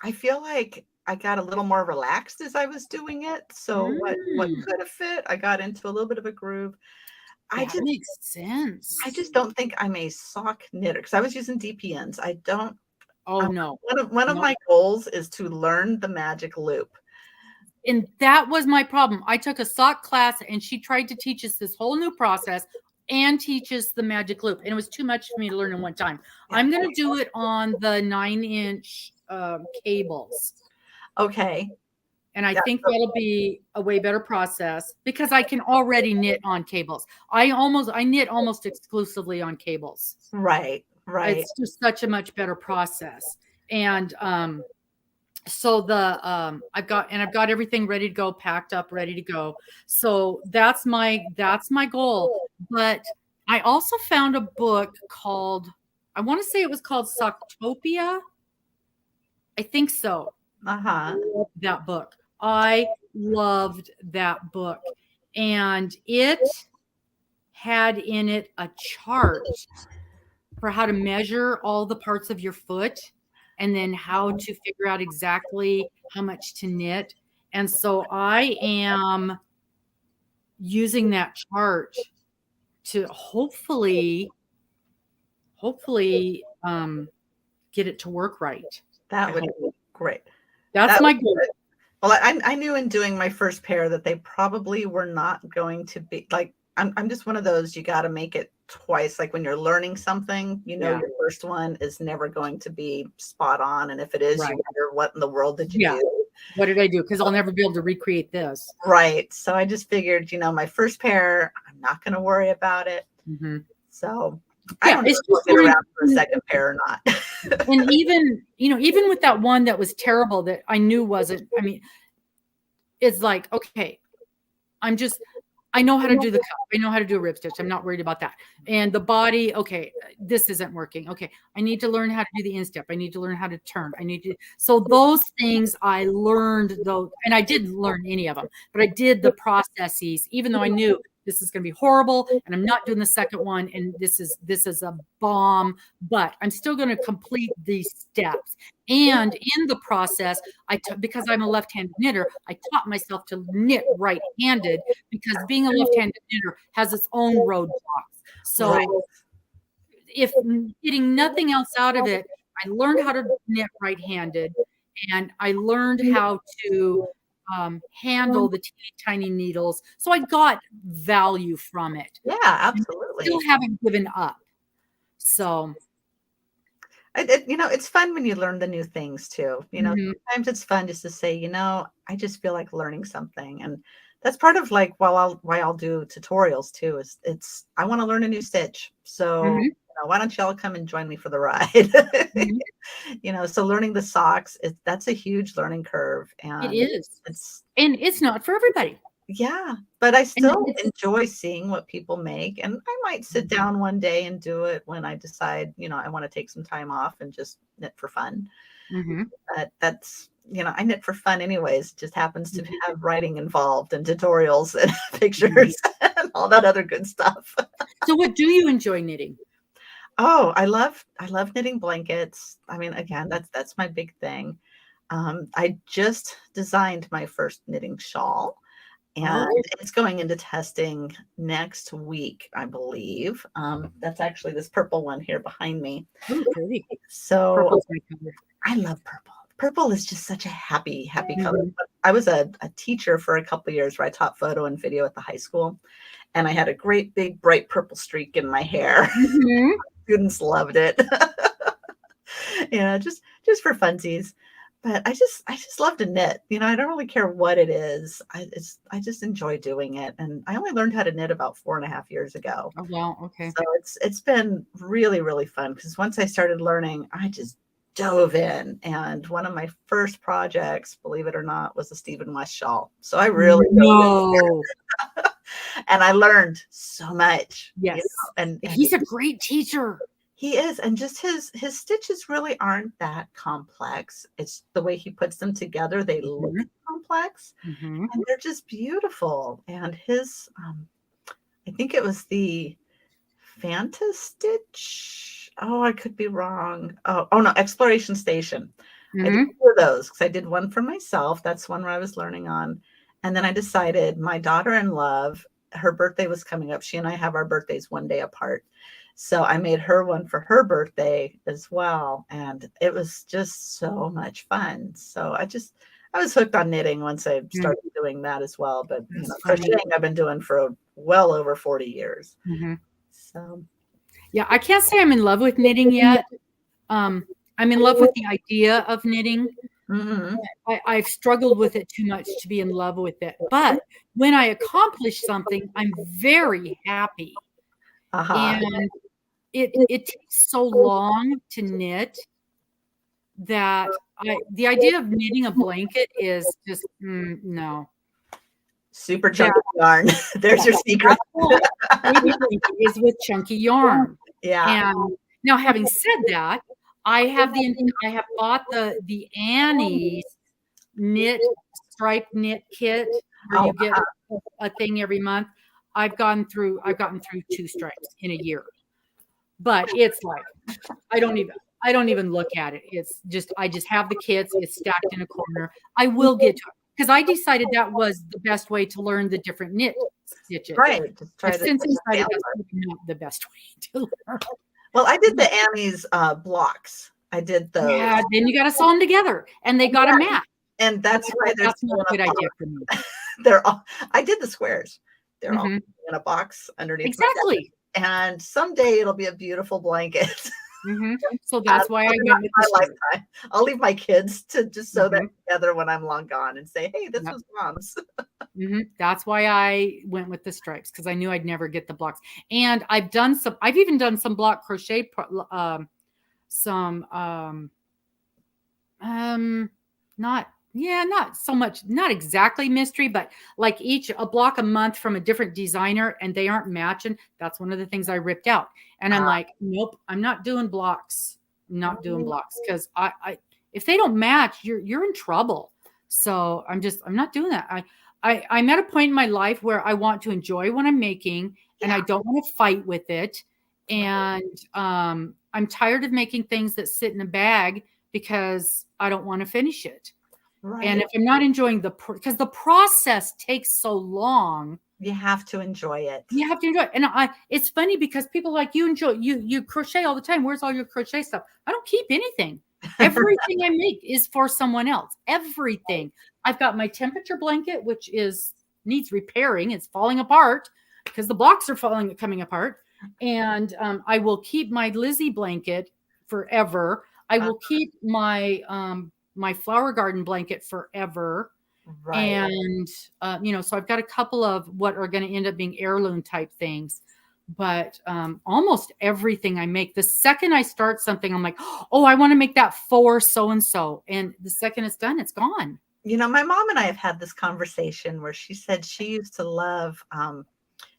I feel like I got a little more relaxed as I was doing it. So what could have fit, I got into a little bit of a groove. That makes sense. I just don't think I'm a sock knitter because I was using DPNs. I don't. Oh no. One of my goals is to learn the magic loop. And that was my problem. I took a sock class and she tried to teach us this whole new process and teach us the magic loop. And it was too much for me to learn in one time. I'm going to do it on the 9-inch cables. Okay. And I think that'll be a way better process because I can already knit on cables. I knit almost exclusively on cables. Right. It's just such a much better process. And so I've got everything ready to go, packed up, ready to go. So that's my goal. But I also found a book called, I want to say it was called Socktopia. I think so. That book. I loved that book. And it had in it a chart for how to measure all the parts of your foot and then how to figure out exactly how much to knit. And so I am using that chart to hopefully get it to work right. That would be great. That's my goal. Well, I knew in doing my first pair that they probably were not going to be like, I'm just one of those, you got to make it twice. Like when you're learning something, your first one is never going to be spot on. And if it is, you wonder what in the world did you do? What did I do? Because I'll never be able to recreate this. Right. So I just figured, my first pair, I'm not going to worry about it. Mm-hmm. So I don't know if we'll get around for a second pair or not. And even with that one that was terrible that I knew wasn't, it's like, okay, I know how to do the cuff. I know how to do a rib stitch. I'm not worried about that. And the body, okay, this isn't working. Okay, I need to learn how to do the instep. I need to learn how to turn. So those things I learned though, and I didn't learn any of them, but I did the processes, even though I knew this is going to be horrible and I'm not doing the second one. And this is a bomb, but I'm still going to complete these steps. And in the process, because I'm a left-handed knitter, I taught myself to knit right-handed because being a left-handed knitter has its own roadblocks. So if getting nothing else out of it, I learned how to knit right-handed and I learned how to handle the tiny needles. So I got value from it. Yeah, absolutely. Still haven't given up. So it's fun when you learn the new things too. Sometimes it's fun just to say, I just feel like learning something. And that's part of like why I'll do tutorials too, is I want to learn a new stitch. So why don't y'all come and join me for the ride? So learning the socks, that's a huge learning curve. And it is. It's not for everybody. Yeah, but I still enjoy seeing what people make. And I might sit down one day and do it when I decide, I want to take some time off and just knit for fun. But that's, I knit for fun anyways. It just happens to have writing involved and tutorials and pictures and all that other good stuff. So what do you enjoy knitting? Oh, I love knitting blankets. Again, that's my big thing. I just designed my first knitting shawl. and it's going into testing next week, I believe. That's actually this purple one here behind me. Oh, pretty. So Purple's my color. I love purple. Purple is just such a happy color. Mhm. I was a teacher for a couple of years where I taught photo and video at the high school, and I had a great big bright purple streak in my hair. Mhm. Students loved it. Just for funsies. But I just love to knit. I don't really care what it is. I just enjoy doing it. And I only learned how to knit about 4.5 years ago. Oh, wow. Okay. So it's been really, really fun because once I started learning, I just dove in. And one of my first projects, believe it or not, was a Stephen West shawl. So I really dove in. And I learned so much. Yes. And he's a great teacher. He is, and just his stitches really aren't that complex. It's the way he puts them together. They look complex, and they're just beautiful. And his, I think it was the Fanta Stitch. Oh, I could be wrong. Oh no, Exploration Station. I did 2 of those because I did one for myself. That's one where I was learning on. And then I decided my daughter-in-law, her birthday was coming up. She and I have our birthdays one day apart. So I made her one for her birthday as well. And it was just so much fun. So I was hooked on knitting once I started doing that as well. But crocheting I've been doing for well over 40 years. So yeah, I can't say I'm in love with knitting yet. I'm in love with the idea of knitting. I've struggled with it too much to be in love with it. But when I accomplish something, I'm very happy. And it takes so long to knit that the idea of knitting a blanket is just no. Super chunky yarn. There's your secret. Is with chunky yarn. Yeah. And now, having said that, I have bought the Annie's striped knit kit where you get a thing every month. I've gotten through 2 stripes in a year, but it's like I don't even look at it. It's just I just have the kits. It's stacked in a corner. I will get to it because I decided that was the best way to learn the different knit stitches. Right. I've since decided that's not the best way to learn. Well, I did the Annie's blocks. I did those. Yeah, then you got to sew them together, and they got to match. And that's why that's not a good idea for me. I did the squares. They're all in a box underneath. Exactly. And someday it'll be a beautiful blanket. So that's why I went with my lifetime. I'll leave my kids to just sew that together when I'm long gone and say, "Hey, this was Mom's." That's why I went with the stripes because I knew I'd never get the blocks. And I've even done some block crochet, not so much, not exactly mystery, but like a block a month from a different designer and they aren't matching. That's one of the things I ripped out. And I'm like, nope, I'm not doing blocks. I'm not doing blocks because I if they don't match, you're in trouble. So I'm not doing that. I'm at a point in my life where I want to enjoy what I'm making and I don't want to fight with it. And I'm tired of making things that sit in a bag because I don't want to finish it. Right. And if I'm not enjoying because the process takes so long, you have to enjoy it. You have to enjoy it. And it's funny because people like you crochet all the time. Where's all your crochet stuff? I don't keep anything. Everything I make is for someone else. Everything. I've got my temperature blanket, which needs repairing. It's falling apart because the blocks are coming apart. And I will keep my Lizzie blanket forever. I will keep my my flower garden blanket forever. Right. And, so I've got a couple of what are going to end up being heirloom type things, but almost everything I make, the second I start something, I'm like, oh, I want to make that for so-and-so. And the second it's done, it's gone. My mom and I have had this conversation where she said she used to love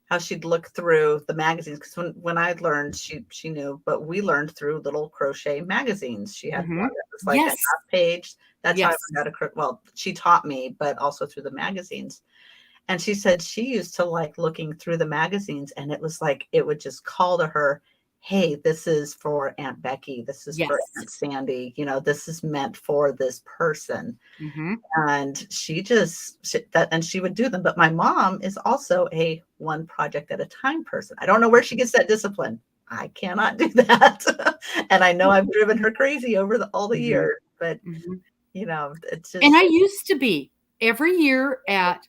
how she'd look through the magazines. Because when I learned, she knew, but we learned through little crochet magazines. She had one that was like a half page. That's how I learned how to well, she taught me, but also through the magazines. And she said she used to like looking through the magazines and it was like, it would just call to her, hey, this is for Aunt Becky. This is for Yes. Aunt Sandy. You know, this is meant for this person. Mm-hmm. And she would do them. But my mom is also a one project at a time person. I don't know where she gets that discipline. I cannot do that. And I know I've driven her crazy over all the years, but you know, it's just. And I used to be every year at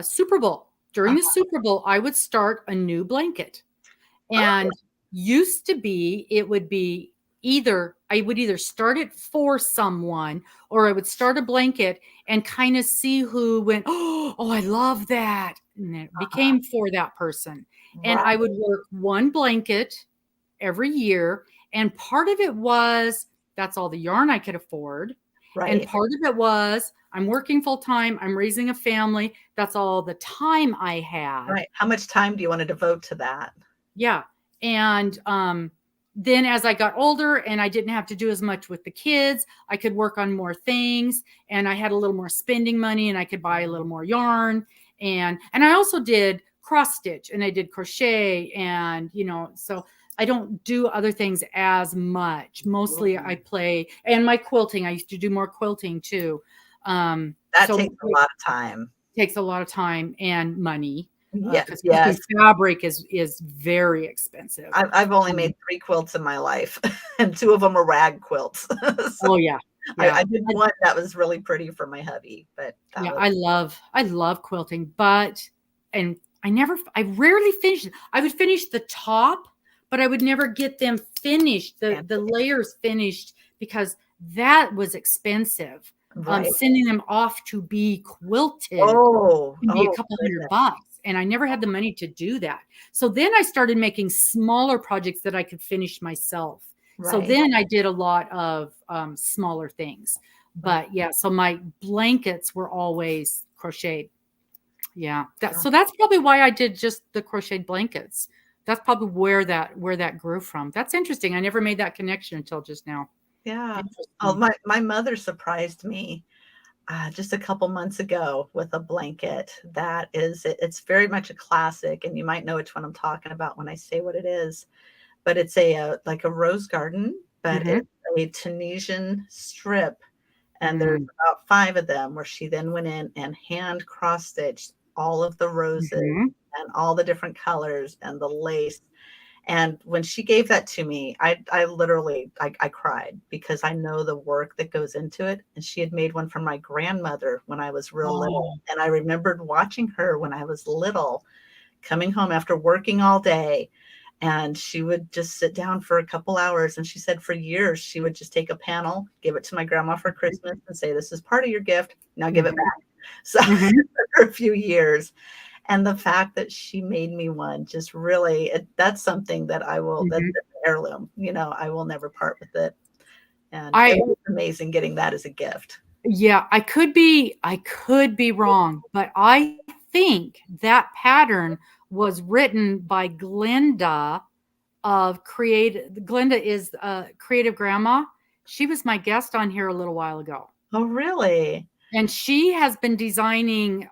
Super Bowl. During the Super Bowl, I would start a new blanket. And used to be, it would be I would either start it for someone, or I would start a blanket and kind of see who went, oh, I love that. And it became for that person. And I would work one blanket every year. And part of it was that's all the yarn I could afford. Right. And part of it was I'm working full time. I'm raising a family. That's all the time I had. Right. How much time do you want to devote to that? Yeah. And then as I got older and I didn't have to do as much with the kids, I could work on more things, and I had a little more spending money, and I could buy a little more yarn. And I also did cross stitch, and I did crochet, and, you know, so I don't do other things as much. Mostly I play, and my quilting, I used to do more quilting too. That takes a lot of time. Takes a lot of time and money. Yes. Fabric is very expensive. I've only made 3 quilts in my life, and 2 of them are rag quilts. So, yeah. I did one that was really pretty for my hubby, but I love quilting, but I rarely finished it. I would finish the top, but I would never get them finished, the layers finished, because that was expensive. Sending them off to be quilted would be a couple $100, and I never had the money to do that. So then I started making smaller projects that I could finish myself. So then I did a lot of smaller things. But yeah, so my blankets were always crocheted. Yeah. So that's probably why I did just the crocheted blankets. That's probably where that grew from. That's interesting. I never made that connection until just now. Yeah. Oh, my mother surprised me just a couple months ago with a blanket it's very much a classic, and you might know which one I'm talking about when I say what it is. But it's like a rose garden, but it's a Tunisian strip, and there's about 5 of them, where she then went in and hand cross stitched all of the roses and all the different colors and the lace. And when she gave that to me, I literally cried, because I know the work that goes into it. And she had made one for my grandmother when I was real little. And I remembered watching her when I was little, coming home after working all day. And she would just sit down for a couple hours. And she said for years, she would just take a panel, give it to my grandma for Christmas, and say, this is part of your gift. Now give it back. So for a few years. And the fact that she made me one just really, that's something that that's an heirloom. You know, I will never part with it. And it was amazing getting that as a gift. Yeah, I could be wrong, but I think that pattern was written by Glenda of Glenda is Creative Grandma. She was my guest on here a little while ago. Oh, really? And she has been designing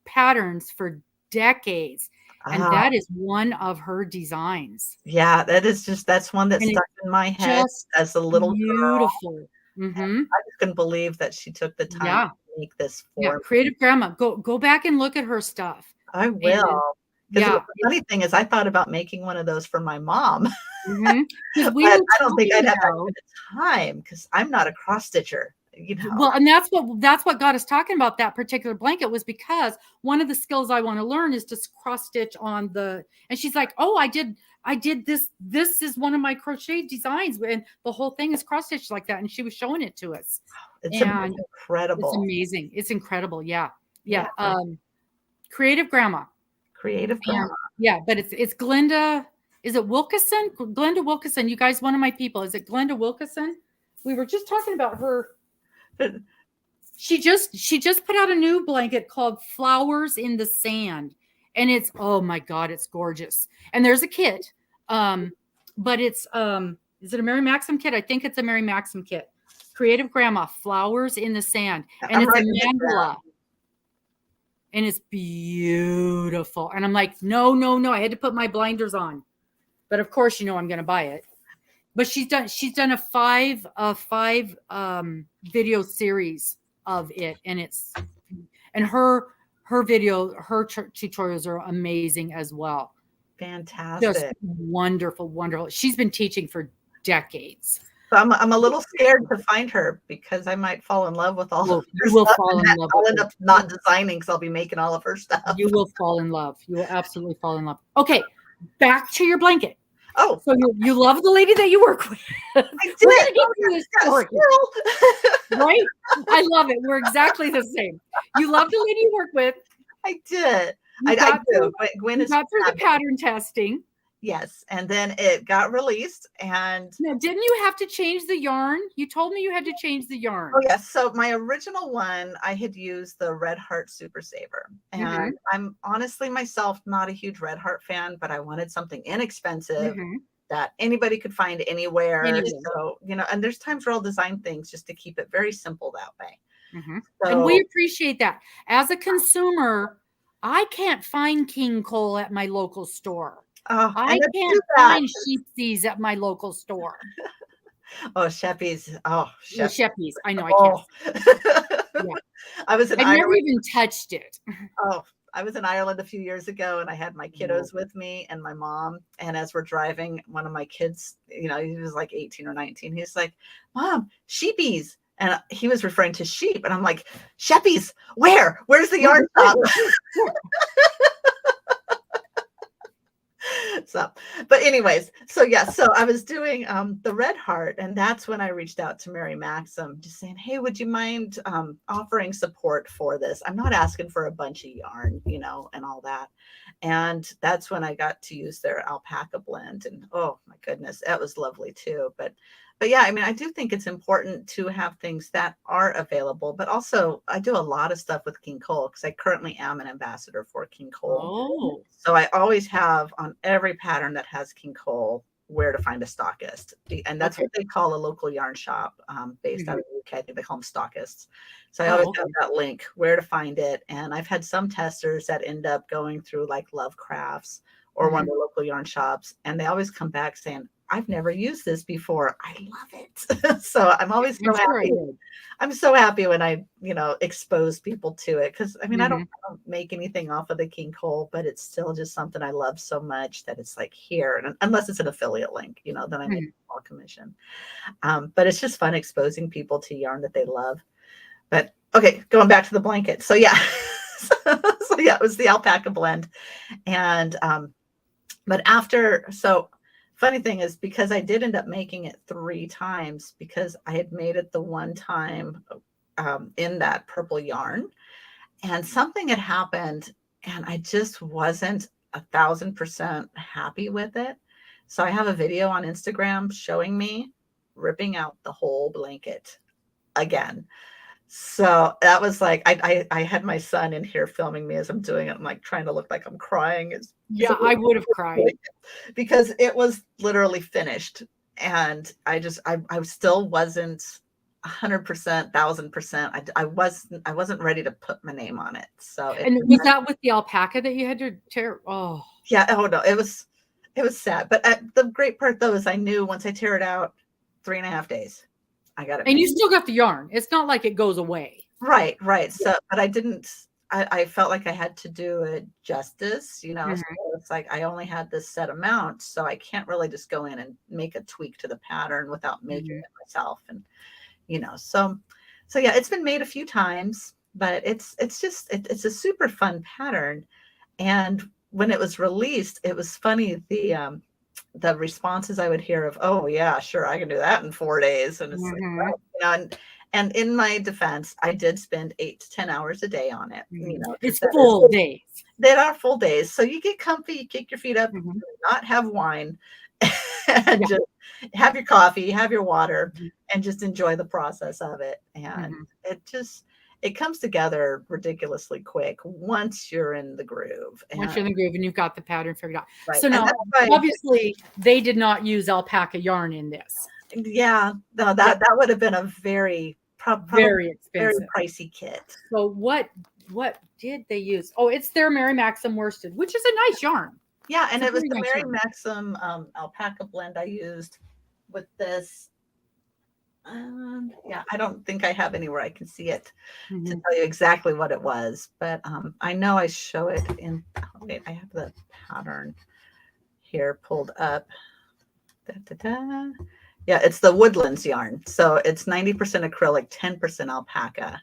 patterns for decades, and that is one of her designs. Yeah, that's one that stuck in my head as a little beautiful girl. I just couldn't believe that she took the time to make this for me. Creative Grandma, go back and look at her stuff. I will. The funny thing is, I thought about making one of those for my mom. But I don't think I'd have that time, because I'm not a cross stitcher. You know. Well, and that's what got us talking about that particular blanket, was because one of the skills I want to learn is to cross stitch on and she's like, oh, I did this. This is one of my crochet designs, and the whole thing is cross stitched like that. And she was showing it to us. It's incredible. It's amazing. It's incredible. Yeah. Creative Grandma. Creative Grandma. Yeah, but it's Glenda. Is it Wilkeson? Glenda Wilkeson. You guys, one of my people. Is it Glenda Wilkeson? We were just talking about her. She just put out a new blanket called Flowers in the Sand, and it's, oh my God, it's gorgeous. And there's a kit, but it's is it a Mary Maxim kit? I think it's a Mary Maxim kit. Creative Grandma, Flowers in the Sand, and it's a mandala, and it's beautiful. And I'm like, no, I had to put my blinders on, but of course, you know, I'm going to buy it. But she's done a five video series of it, and her tutorials are amazing as well. Fantastic. Just wonderful, wonderful. She's been teaching for decades. So I'm a little scared to find her because I might fall in love with all of her You will stuff. fall in love I'll with end her. up not designing because I'll be making all of her stuff. You will fall in love. You will absolutely fall in love. Okay, back to your blanket. Oh, so you love the lady that you work with. I We're gonna did. get through this story, right? I love it. We're exactly the same. You love the lady you work with. I did. You I got do. through, Gwen you is got through the fabulous. pattern testing. Yes, and then it got released, and Now, didn't you have to change the yarn? You told me you had to change the yarn. oh yes. So my original one, I had used the Red Heart Super Saver, and I'm honestly myself not a huge Red Heart fan, but I wanted something inexpensive that anybody could find anywhere. So, you know, and there's times where I'll design things just to keep it very simple that way. So, and we appreciate that. As a consumer, I can't find King Cole at my local store. I can't find Sheepsies at my local store. Oh, Sheppy's. Oh, Sheppy's. I know, I can't. Yeah. I was in I've Ireland. never even touched it. Oh, I was in Ireland a few years ago, and I had my kiddos with me and my mom. And as we're driving, one of my kids, you know, he was like 18 or 19. He's like, "Mom, sheepies." And he was referring to sheep. And I'm like, "Sheppy's, where? Where's the yarn shop?" So, but anyways, so yeah, so I was doing the Red Heart, and that's when I reached out to Mary Maxim, just saying, "Hey, would you mind offering support for this? I'm not asking for a bunch of yarn, you know, and all that." And that's when I got to use their alpaca blend, and oh my goodness, that was lovely too. But yeah, I mean, I do think it's important to have things that are available, but also I do a lot of stuff with King Cole because I currently am an ambassador for King Cole. So I always have on every pattern that has King Cole where to find a stockist. And that's what they call a local yarn shop based out of the UK. I think they call them stockists. So I always have that link where to find it. And I've had some testers that end up going through like Love Crafts or one of the local yarn shops. And they always come back saying, "I've never used this before. I love it." So I'm always so happy. I'm so happy when I, you know, expose people to it. Cause I mean, I don't make anything off of the King Cole, but it's still just something I love so much that it's like here. And unless it's an affiliate link, you know, then I make a small commission. But it's just fun exposing people to yarn that they love. But okay, going back to the blanket. So yeah. So yeah, it was the alpaca blend. And but after, so funny thing is, because I did end up making it 3 times because I had made it the one time in that purple yarn, and something had happened and I just wasn't 1,000% happy with it. So I have a video on Instagram showing me ripping out the whole blanket again. So that was like, I had my son in here filming me as I'm doing it. I'm like trying to look like I'm crying. Yeah, I would have cried because it was literally finished. And I still wasn't 100%, 1,000%. I wasn't ready to put my name on it. So and was that with the alpaca that you had to tear? Oh yeah. Oh no, it was sad. But the great part though is I knew once I tear it out, 3.5 days. I got it. And you still got the yarn. It's not like it goes away. Right. So, but I felt like I had to do it justice, you know, so it's like, I only had this set amount, so I can't really just go in and make a tweak to the pattern without making it myself. And, you know, so yeah, it's been made a few times, but it's a super fun pattern. And when it was released, it was funny. The responses I would hear of, "Oh yeah, sure, I can do that in 4 days." And it's like, well, you know, and in my defense, I did spend 8 to 10 hours a day on it. You know, it's full days. They are full days. So you get comfy, you kick your feet up, not have wine, and just have your coffee, have your water, and just enjoy the process of it. And it comes together ridiculously quick once you're in the groove. Once you're in the groove and you've got the pattern figured out. Right. So now, obviously, they did not use alpaca yarn in this. Yeah, no, that would have been a very very expensive, very pricey kit. So what did they use? Oh, it's their Mary Maxim worsted, which is a nice yarn. Yeah, and It's a it was very the nice Mary yarn. Maxim alpaca blend I used with this. Yeah, I don't think I have anywhere I can see it to Mhm. tell you exactly what it was, but I know I show it in. Oh, wait, I have the pattern here pulled up. Da, da, da. Yeah, it's the Woodlands yarn. So it's 90% acrylic, 10% alpaca.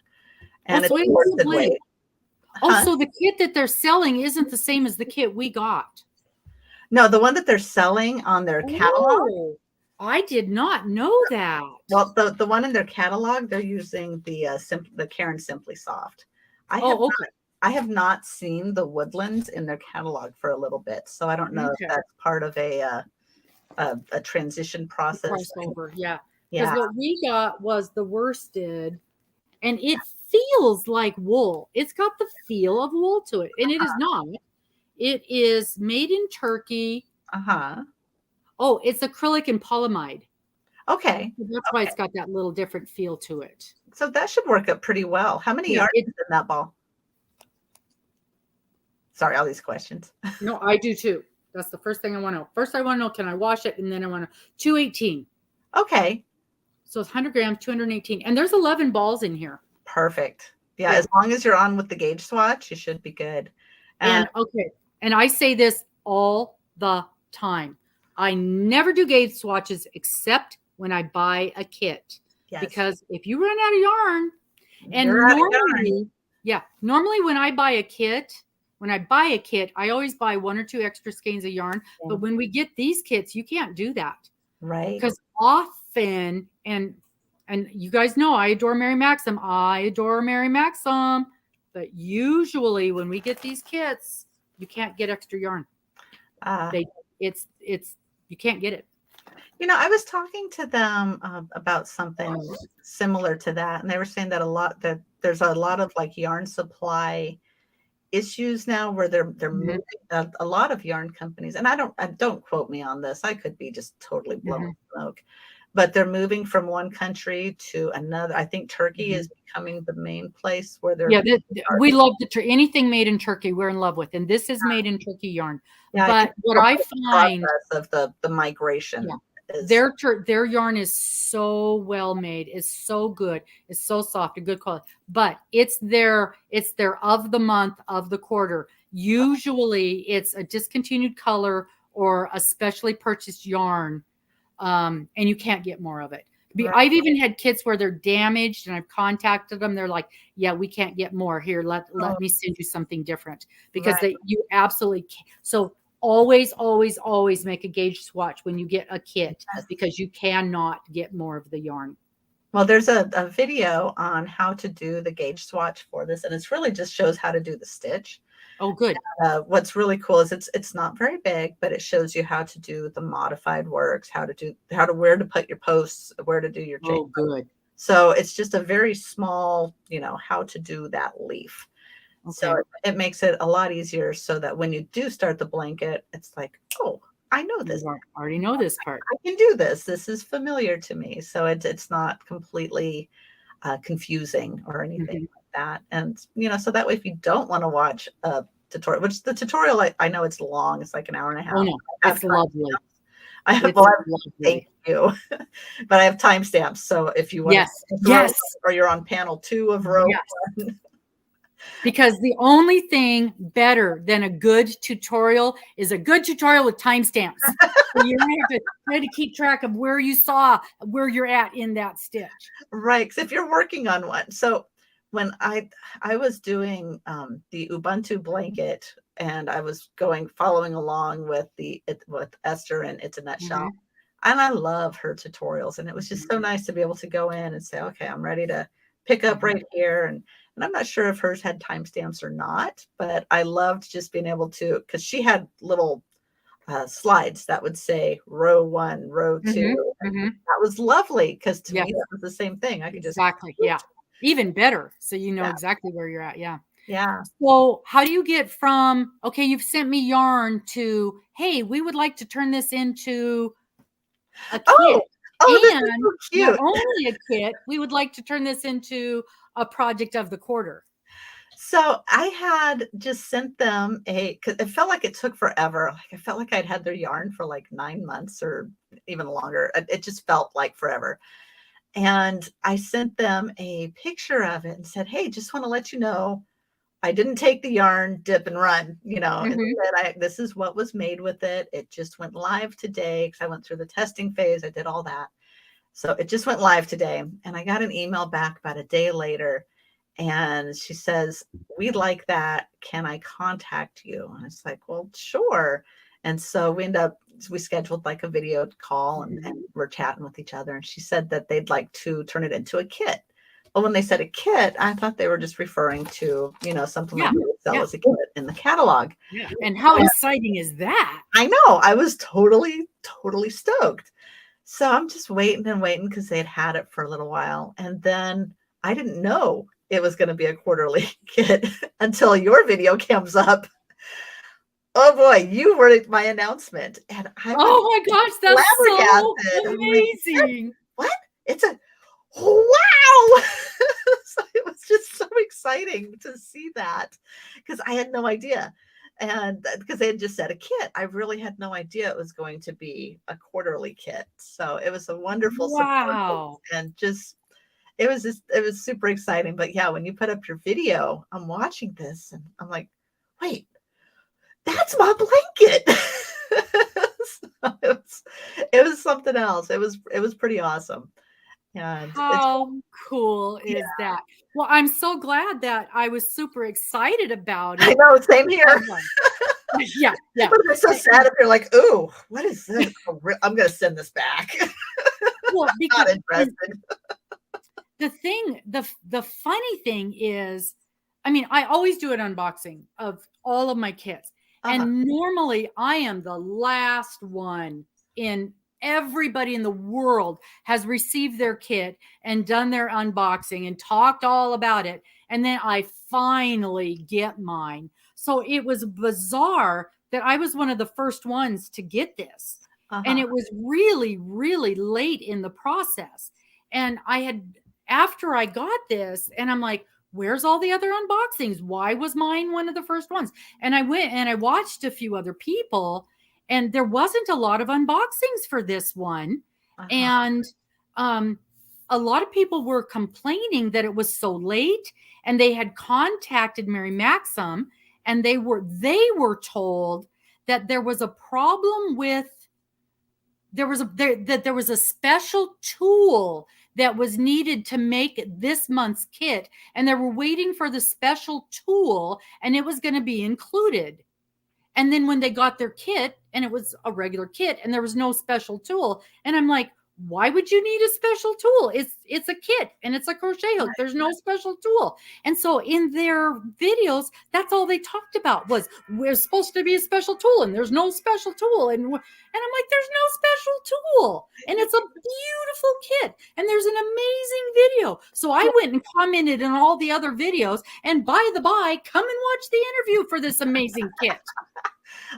And So it's it is a worsted blend. weight. Oh, Huh? so the kit that they're selling isn't the same as the kit we got. No, the one that they're selling on their catalog. Oh, I did not know that. Well, the one in their catalog, they're using the Karen Simply Soft. I have Oh, okay. I have not seen the Woodlands in their catalog for a little bit, so I don't know if Okay. that's part of a transition process. Crossover, yeah. Because Yeah, what we got was the worsted, and it feels like wool. It's got the feel of wool to it, and it is not. It is made in Turkey. uh-huh. Oh, it's acrylic and polyamide. Okay, So that's why it's got that little different feel to it. so that should work up pretty well. How many Yeah, yards is in that ball? Sorry, all these questions. no, I do too. That's the first thing I want to know. First, I want to know, can I wash it? And then I want to 218. Okay, So it's 100 grams, 218. And there's 11 balls in here. perfect. Yeah, Yeah. as long as you're on with the gauge swatch, you should be good. And okay, and I say this all the time. I never do gauge swatches except when I buy a kit. yes, Because if you run out of yarn, and you're out of yarn. normally when I buy a kit, I always buy 1 or 2 extra skeins of yarn. Yeah. But when we get these kits, you can't do that. Right. Because often, and you guys know I adore Mary Maxim. But usually when we get these kits, you can't get extra yarn. It's you can't get it. You know, I was talking to them about something similar to that, and they were saying that there's a lot of like yarn supply issues now where they're moving a lot of yarn companies, and I don't quote me on this. I could be just totally blowing smoke, but they're moving from one country to another. I think Turkey is becoming the main place where they're. Yeah, we love anything made in Turkey. We're in love with, and this is made in Turkey yarn. Yeah, but what I find of the migration. Yeah. Their yarn is so well made, it's so good, it's so soft, a good quality. But it's their of the month, of the quarter. Usually it's a discontinued color or a specially purchased yarn, and you can't get more of it. Right. I've even had kits where they're damaged, and I've contacted them. They're like, "Yeah, we can't get more. Here, let me send you something different," because you absolutely can't. So always make a gauge swatch when you get a kit, because you cannot get more of the yarn. Well, there's a video on how to do the gauge swatch for this, and it's really just shows how to do the stitch. Oh, good. What's really cool is it's not very big, but it shows you how to do the modified works, where to put your posts, where to do your chain. Oh, good. So it's just a very small, how to do that leaf. Okay. So it makes it a lot easier, so that when you do start the blanket, it's like, oh, I know this. I already know this part. I can do this. This is familiar to me. So it's not completely confusing or anything like that. And, so that way, if you don't want to watch a tutorial, which the tutorial, I know it's long. It's like an hour and a half. Oh, no. It's lovely. Thank you. But I have timestamps. So if you want yes, or you're on panel 2 of Rover. Yes. Because the only thing better than a good tutorial is a good tutorial with timestamps. So you have to try to keep track of where you're at in that stitch. Right. Because if you're working on one. So when I was doing the Ubuntu blanket, and I was following along with Esther and It's a Nutshell. And I love her tutorials. And it was just so nice to be able to go in and say, okay, I'm ready to pick up right here. And I'm not sure if hers had timestamps or not, but I loved just being able to, because she had little slides that would say row 1, row 2. That was lovely, because to me, that was the same thing. I could just. Exactly. Yeah. Even better. So you know exactly where you're at. Yeah. Yeah. So how do you get from, okay, you've sent me yarn, to, hey, we would like to turn this into a kit. Oh, this is so cute. Not only a kit, we would like to turn this into a project of the quarter. So I had just sent them because it felt like it took forever. Like I felt like I'd had their yarn for like 9 months or even longer. It just felt like forever. And I sent them a picture of it and said, hey, just want to let you know, I didn't take the yarn, dip and run, instead this is what was made with it. It just went live today because I went through the testing phase. I did all that. So it just went live today. And I got an email back about a day later. And she says, we like that. Can I contact you? And it's like, well, sure. And so we scheduled like a video call and we're chatting with each other. And she said that they'd like to turn it into a kit. Well, when they said a kit, I thought they were just referring to, something like they sell as a kit in the catalog. Yeah. And how exciting is that? I know. I was totally, totally stoked. So I'm just waiting and waiting because they'd had it for a little while. And then I didn't know it was going to be a quarterly kit until your video comes up. Oh boy, you were my announcement. And I my gosh, that's so amazing. What? It's a wow. So it was just so exciting to see that because I had no idea. And because they had just said a kit, I really had no idea it was going to be a quarterly kit. So it was a wonderful support and it was super exciting. But yeah, when you put up your video, I'm watching this and I'm like, wait, that's my blanket. So it was something else. It was pretty awesome. And how cool is that? Well, I'm so glad that I was super excited about it. I know, same here. Yeah. But it's so sad if you're like, ooh, what is this? I'm gonna send this back. Well, because not interested. The funny thing is, I mean, I always do an unboxing of all of my kits. And normally I am the last one in. Everybody in the world has received their kit and done their unboxing and talked all about it. And then I finally get mine. So it was bizarre that I was one of the first ones to get this. And it was really, really late in the process. And after I got this, and I'm like, where's all the other unboxings? Why was mine one of the first ones? And I went and I watched a few other people. And there wasn't a lot of unboxings for this one. And a lot of people were complaining that it was so late, and they had contacted Mary Maxim, and they were told that there was a problem with there was a special tool that was needed to make this month's kit, and they were waiting for the special tool, and it was going to be included. And then when they got their kit, and it was a regular kit and there was no special tool, and I'm like, why would you need a special tool? It's a kit and it's a crochet hook. There's no special tool. And so in their videos, that's all they talked about was we're supposed to be a special tool and there's no special tool. And I'm like, there's no special tool. And it's a beautiful kit. And there's an amazing video. So I went and commented on all the other videos, and by the by, come and watch the interview for this amazing kit.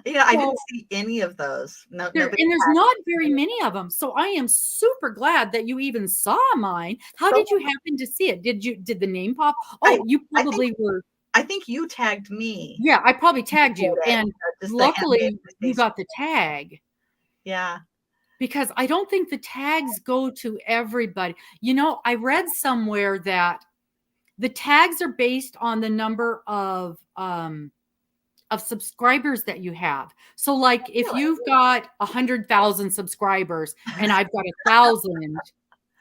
Yeah, I didn't see any of those. No, and there's not very many of them. So I am super glad that you even saw mine. How did you happen to see it? Did the name pop? Oh, you probably were. I think you tagged me. Yeah, I probably tagged you. And luckily you got the tag. Yeah. Because I don't think the tags go to everybody. I read somewhere that the tags are based on the number of subscribers that you have. So like if you've got 100,000 subscribers and I've got 1,000,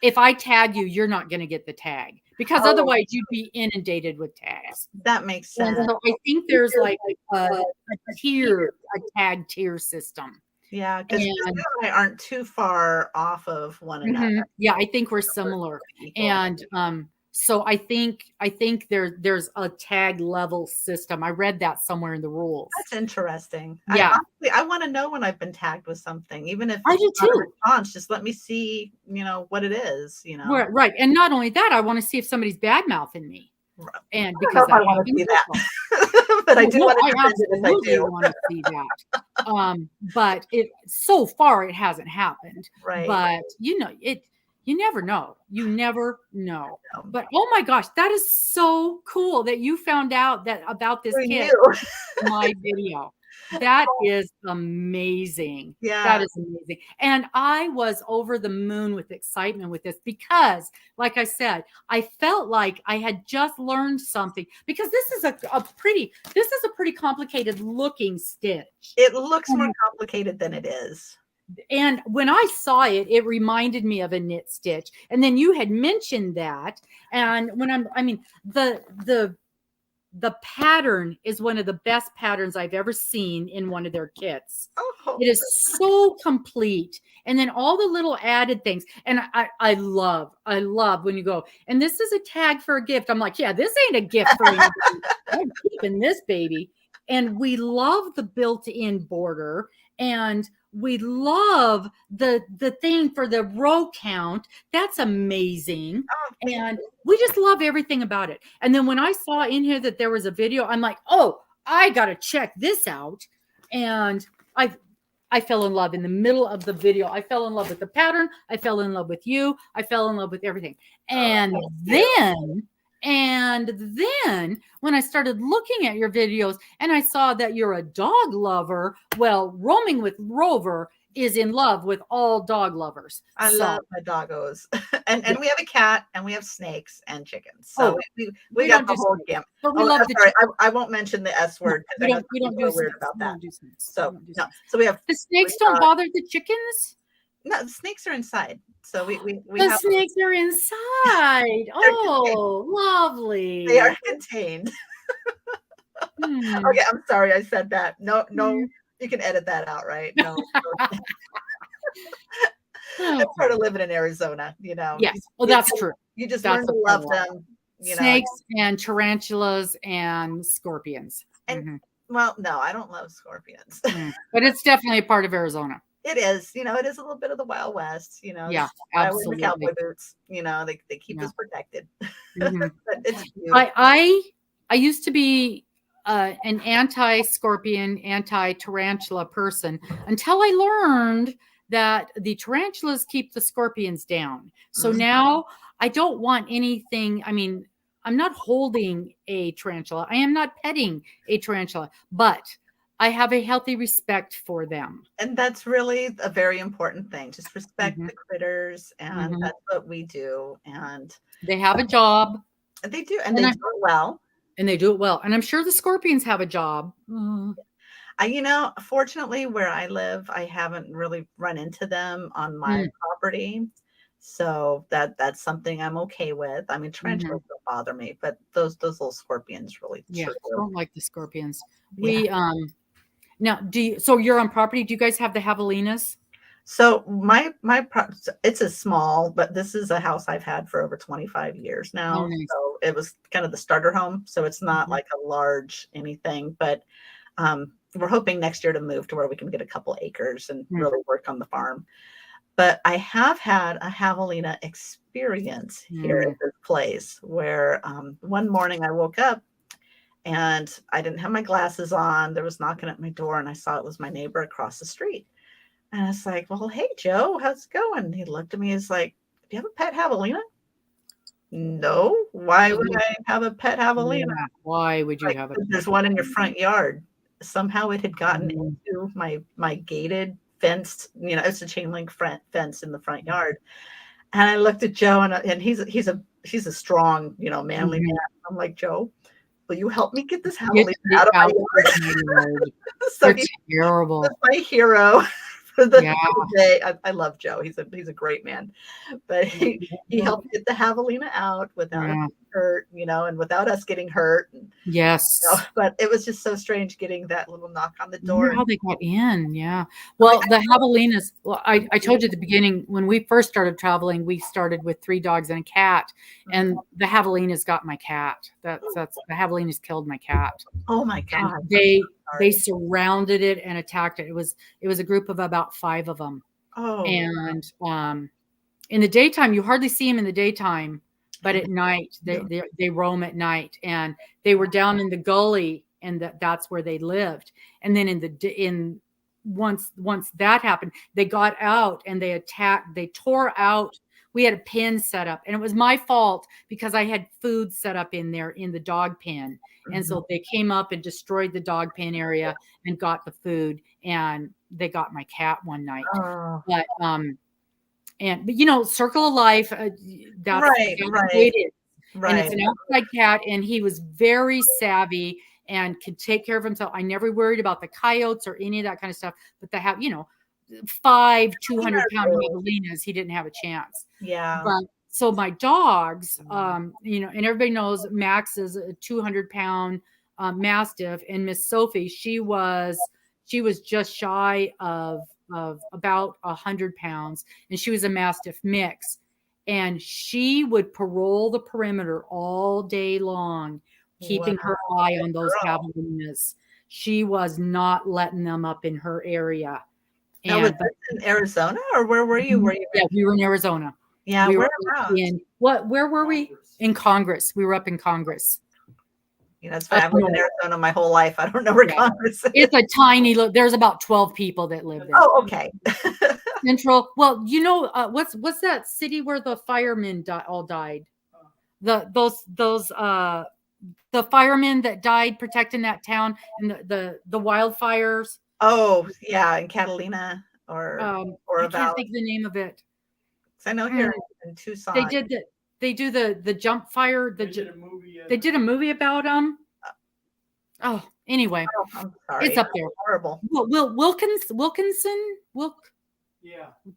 if I tag you, you're not going to get the tag because otherwise you'd be inundated with tags. That makes sense. And so I think there's like a tag tier system. Yeah, because you and I aren't too far off of one another. Yeah, I think we're similar. And so I think there's a tag level system. I read that somewhere in the rules. That's interesting. Yeah, I want to know when I've been tagged with something, even if I do too. Not a response, just let me see, what it is. Right. And not only that, I want to see if somebody's bad mouthing me. Right. And because I want to see that, but I do want to absolutely want to see that. But so far it hasn't happened. Right. But You never know. You never know. But oh my gosh, that is so cool that you found out that about this For kid you. in my video. That is amazing. Yeah. That is amazing. And I was over the moon with excitement with this because, like I said, I felt like I had just learned something because this is a pretty complicated looking stitch. It looks more complicated than it is. And when I saw it, it reminded me of a knit stitch. And then you had mentioned that. And when the pattern is one of the best patterns I've ever seen in one of their kits. Oh. It is so complete. And then all the little added things. And I love when you go, and this is a tag for a gift. I'm like, yeah, this ain't a gift for anybody. I'm keeping this baby. And we love the built-in border. And we love the thing for the row count. That's amazing. And we just love everything about it. And then when I saw in here that there was a video, I'm like, oh, I got to check this out. And I fell in love in the middle of the video. I fell in love with the pattern. I fell in love with you. I fell in love with everything. And then when I started looking at your videos and I saw that you're a dog lover, well, Roaming with Rover is in love with all dog lovers. I love my doggos. and we have a cat and we have snakes and chickens. So we got the whole gamut. But we love sorry, I won't mention the S word because we don't do weird about that. So we have the snakes don't bother the chickens? No, the snakes are inside. So we the snakes are inside. Oh, lovely. They are contained. Okay, I'm sorry I said that. No, you can edit that out, right? No. It's part of living in Arizona, you know. Yes. Well, that's true. You just learn to love them. Snakes and tarantulas and scorpions. And well, no, I don't love scorpions. But it's definitely a part of Arizona. It is, it is a little bit of the Wild West, Yeah, absolutely. The cowboy boots, they keep us protected. But it's cute. I used to be an anti-scorpion, anti-tarantula person until I learned that the tarantulas keep the scorpions down. So now I don't want anything. I mean, I'm not holding a tarantula. I am not petting a tarantula, but I have a healthy respect for them. And that's really a very important thing. Just respect the critters. And that's what we do. And they have a job. They do. And they do it well. And they do it well. And I'm sure the scorpions have a job. Fortunately, where I live, I haven't really run into them on my property. So that's something I'm okay with. I mean, tarantulas don't bother me, but those little scorpions really. Yeah, I don't like the scorpions. We now so you're on property. Do you guys have the javelinas? So it's a small, but this is a house I've had for over 25 years now. Nice. So it was kind of the starter home. So it's not like a large anything, but we're hoping next year to move to where we can get a couple acres and really work on the farm. But I have had a javelina experience here at this place where one morning I woke up and I didn't have my glasses on. There was knocking at my door and I saw it was my neighbor across the street. And I was like, well, hey, Joe, how's it going? And he looked at me. He's like, do you have a pet javelina? No. Why would I have a pet javelina? Yeah. Why would you have it? There's one in your front yard. Somehow it had gotten into my gated fenced, it's a chain link fence in the front yard. And I looked at Joe and he's a strong, manly man. I'm like, Joe, will you help me get this javelina out of my yard? So he's terrible. He's my hero. For the day. I love Joe. He's a great man, but he helped get the javelina out without getting hurt, and without us getting hurt. Yes. But it was just so strange getting that little knock on the door. How they got in. Yeah. Well, the javelinas, I told you at the beginning, when we first started traveling, we started with 3 dogs and a cat, and the javelinas got my cat. That's the javelinas killed my cat. Oh my God. And they surrounded it and attacked it. It was a group of about 5 of them. Oh. And in the daytime, you hardly see them in the daytime, but at night they roam at night. And they were down in the gully, and that's where they lived. And then once that happened, they got out and they attacked. They tore out we had a pen set up, and it was my fault because I had food set up in there in the dog pen. And so they came up and destroyed the dog pen area and got the food, and they got my cat one night. Oh. But you know, circle of life, that's Right, the right. way it is. And Right. it's an outside cat, and he was very savvy and could take care of himself. I never worried about the coyotes or any of that kind of stuff. But they have, you know, 200-pound javelinas, he didn't have a chance. Yeah. But so my dogs, you know, and everybody knows Max is a 200-pound Mastiff, and Miss Sophie, she was just shy of about 100 pounds, and she was a Mastiff mix. And she would parole the perimeter all day long, keeping her eye on those javelinas. She was not letting them up in her area. Now, was this in Arizona, or where were you? Yeah, we were in Arizona. Yeah, we where were we? In Congress. We were up in Congress. You know, I've lived in Arizona my whole life. I don't know where Congress is. It's a tiny look. There's about 12 people that live there. Oh, okay. Central. Well, you know, what's that city where the firemen all died? The firemen that died protecting that town, and the wildfires. Oh, yeah, in Catalina or I can't think of the name of it. I know here in Tucson. They do the jump fire. They did a movie about them. Oh, anyway, I'm sorry. it's up there. Horrible. Wilkinson.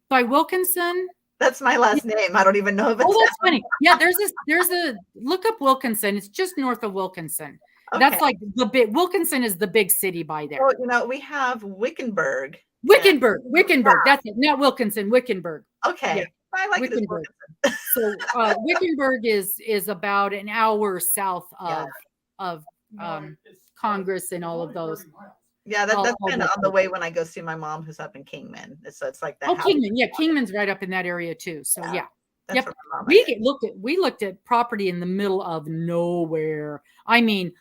By Wilkinson. That's my last name. I don't even know if it's. Oh, that's funny. Yeah, there's a look up Wilkinson. It's just north of Wilkinson. Okay. That's like the big Wilkinson is the big city by there. Well, you know, we have Wickenburg. Wickenburg. Yeah. That's it. Not Wilkinson. Wickenburg. Okay. Yeah. I like Wickenburg. So Wickenburg is about an hour south of Congress and all of those. Yeah, that's kind of on the way when I go see my mom who's up in Kingman. So it's like that. Oh, Kingman. Yeah, Kingman's right up in that area too. So yeah. Yep. We looked at property in the middle of nowhere. I mean,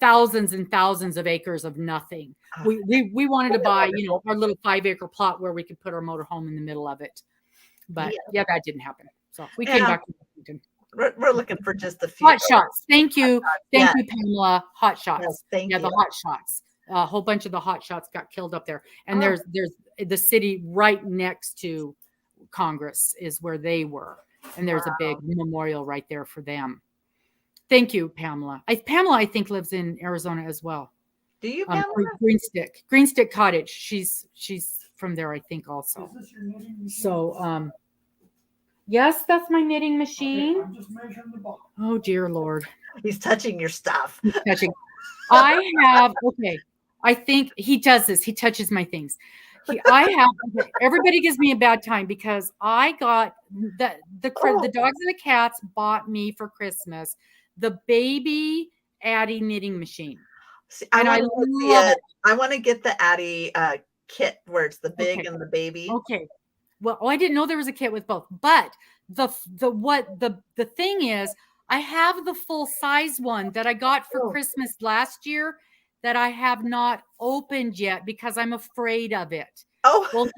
thousands and thousands of acres of nothing. We wanted to buy, you know, our little 5-acre plot where we could put our motorhome in the middle of it. But yeah, that didn't happen. So we came back to Washington. We're looking for just a few hot shots. Thank you. Thank you, Pamela. Hot shots. Yes, thank you. The hot shots. A whole bunch of the hot shots got killed up there. And there's the city right next to Congress is where they were. And there's a big memorial right there for them. Thank you, Pamela. Pamela, I think, lives in Arizona as well. Do you, Pamela? Greenstick Cottage. She's from there, I think, also. Is this your knitting machine? So, yes, that's my knitting machine. Okay, I'm just measuring the box. Oh, dear Lord. He's touching your stuff. He's touching. I have, okay. I think he does this. He touches my things. Everybody gives me a bad time because I got the dogs and the cats bought me for Christmas the baby Addie knitting machine. See, I want to get the Addie kit where it's the big and the baby. Okay. Well, I didn't know there was a kit with both, but the thing is, I have the full size one that I got for Christmas last year that I have not opened yet because I'm afraid of it. Oh, well,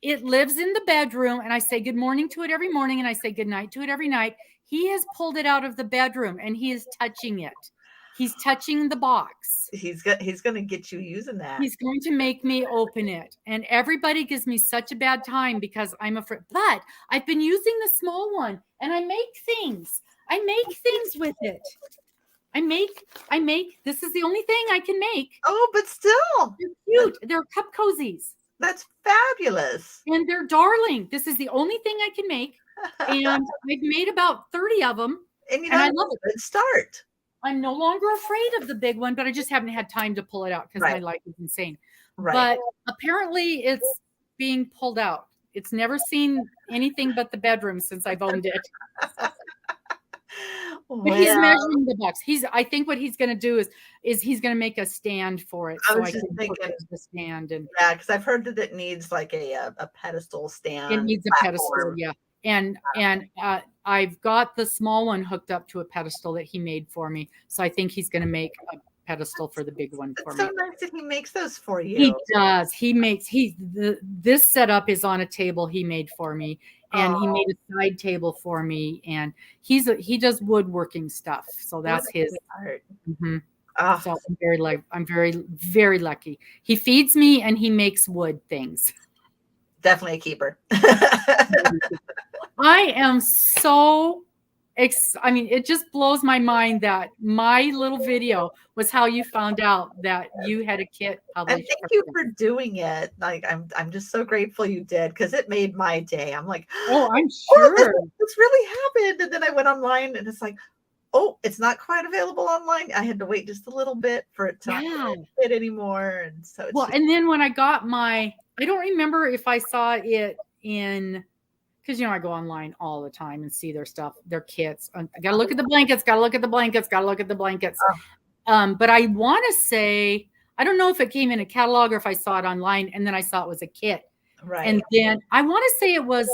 it lives in the bedroom, and I say good morning to it every morning, and I say good night to it every night. He has pulled it out of the bedroom, and he is touching it. He's touching the box. He's going to get you using that. He's going to make me open it, and everybody gives me such a bad time because I'm afraid. But I've been using the small one, and I make things. I make things with it. I make, this is the only thing I can make. Oh, but still. They're cute. They're cup cozies. That's fabulous. And they're darling. This is the only thing I can make. And I've made about 30 of them. And I love it. Good start. I'm no longer afraid of the big one, but I just haven't had time to pull it out because my life is insane. Right. But apparently it's being pulled out. It's never seen anything but the bedroom since I've owned it. But he's measuring the box. I think what he's going to do is he's going to make a stand for it. I was just thinking the stand because I've heard that it needs like a pedestal stand. It needs a pedestal, yeah. And I've got the small one hooked up to a pedestal that he made for me. So I think he's going to make a pedestal for the big one for me. So nice that he makes those for you. He does. This setup is on a table he made for me. and he made a side table for me, and he does woodworking stuff, so that's his art. Mhm. Oh, So I'm very, very lucky. He feeds me and he makes wood things. definitely a keeper. I am so I mean, it just blows my mind that my little video was how you found out that you had a kit And published. thank you for doing it. Like I'm just so grateful you did, because it made my day. I'm like, Oh, I'm oh, sure. this really happened. And then I went online and it's like, oh, it's not quite available online. I had to wait just a little bit for it to not fit anymore. And so it's Well, and then when I got I don't remember if I saw it because I go online all the time and see their stuff, their kits. I gotta look at the blankets, gotta look at the blankets, gotta look at the blankets. But I want to say, I don't know if it came in a catalog or if I saw it online, and then I saw it was a kit. right. And then I want to say it was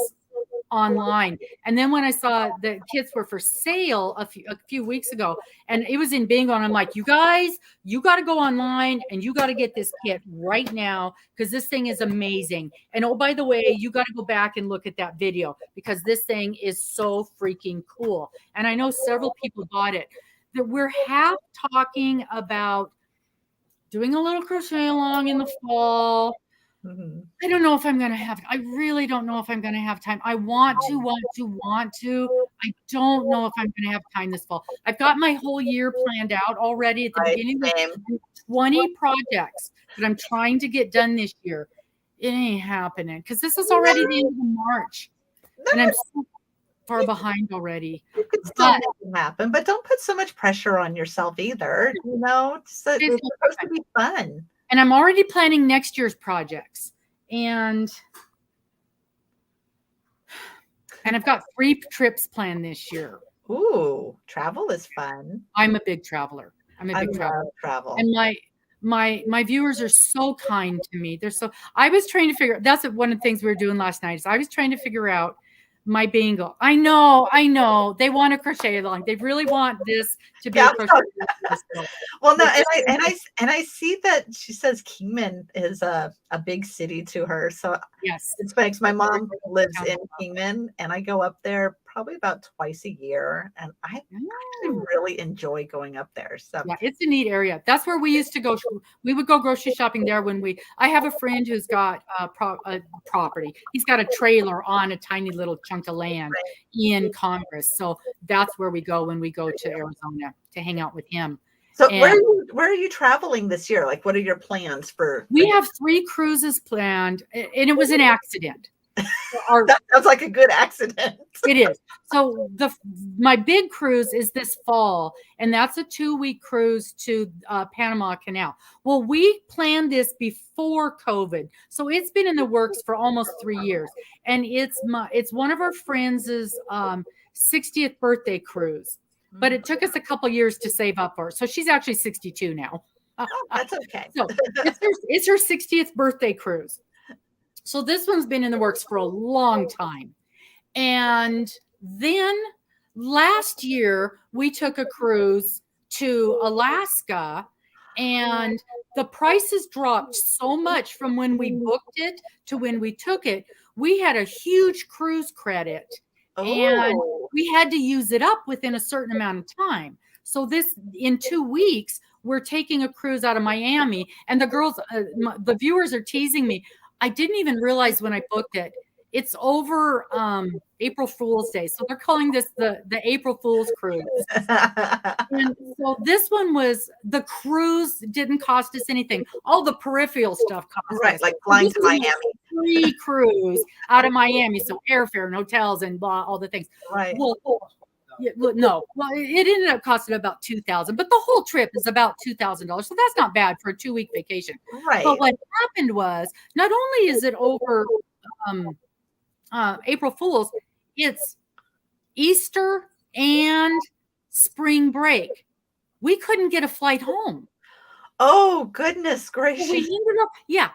online. And then when I saw the kits were for sale a few weeks ago, and it was in bingo, and I'm like, you guys, you got to go online and you got to get this kit right now, because this thing is amazing. And oh, by the way, you got to go back and look at that video, because this thing is so freaking cool. And I know several people bought it. That we're half talking about doing a little crochet along in the fall. I don't know if I'm going to I really don't know if I'm going to have time. I want to. I don't know if I'm going to have time this fall. I've got my whole year planned out already at the beginning. Of 20 projects that I'm trying to get done this year. It ain't happening, because this is already the end of March. And I'm so far behind already. You could still make it happen, but don't put so much pressure on yourself either. It's supposed to be fun. And I'm already planning next year's projects. And I've got 3 trips planned this year. Ooh, travel is fun. I'm a big traveler. I love travel. And my viewers are so kind to me. I was trying to figure, that's one of the things we were doing last night, is I was trying to figure out my bingo. I know. They want a crochet along. They really want this to be a crochet. Well, no, and I see that she says Kingman is a big city to her. So yes, it's funny, my mom lives in Kingman, and I go up there probably about twice a year, and I actually really enjoy going up there. So yeah, it's a neat area. That's where we used to go. We would go grocery shopping there I have a friend who's got a property. He's got a trailer on a tiny little chunk of land in Congress. So that's where we go when we go to Arizona to hang out with him. So where are you traveling this year? Like, what are your plans for? We have 3 cruises planned, and it was an accident. That sounds like a good accident. It is. So my big cruise is this fall, and that's a 2-week cruise to Panama Canal. Well, we planned this before COVID, so it's been in the works for almost 3 years, and it's one of our friends' 60th birthday cruise, but it took us a couple years to save up for it. So she's actually 62 now. That's okay. So it's her 60th birthday cruise. So this one's been in the works for a long time. And then last year we took a cruise to Alaska, and the prices dropped so much from when we booked it to when we took it. We had a huge cruise credit, and we had to use it up within a certain amount of time. So in 2 weeks, we're taking a cruise out of Miami, and the girls, the viewers are teasing me. I didn't even realize when I booked it. It's over April Fool's Day. So they're calling this the April Fool's Cruise. And so this one the cruise didn't cost us anything. All the peripheral stuff cost us. Like flying to Miami. Free cruise out of Miami. So airfare and hotels and blah, all the things. Right. Well, it ended up costing about $2,000, but the whole trip is about $2,000. So that's not bad for a 2-week vacation. Right. But what happened was, not only is it over April Fool's, it's Easter and spring break. We couldn't get a flight home. Oh, goodness gracious.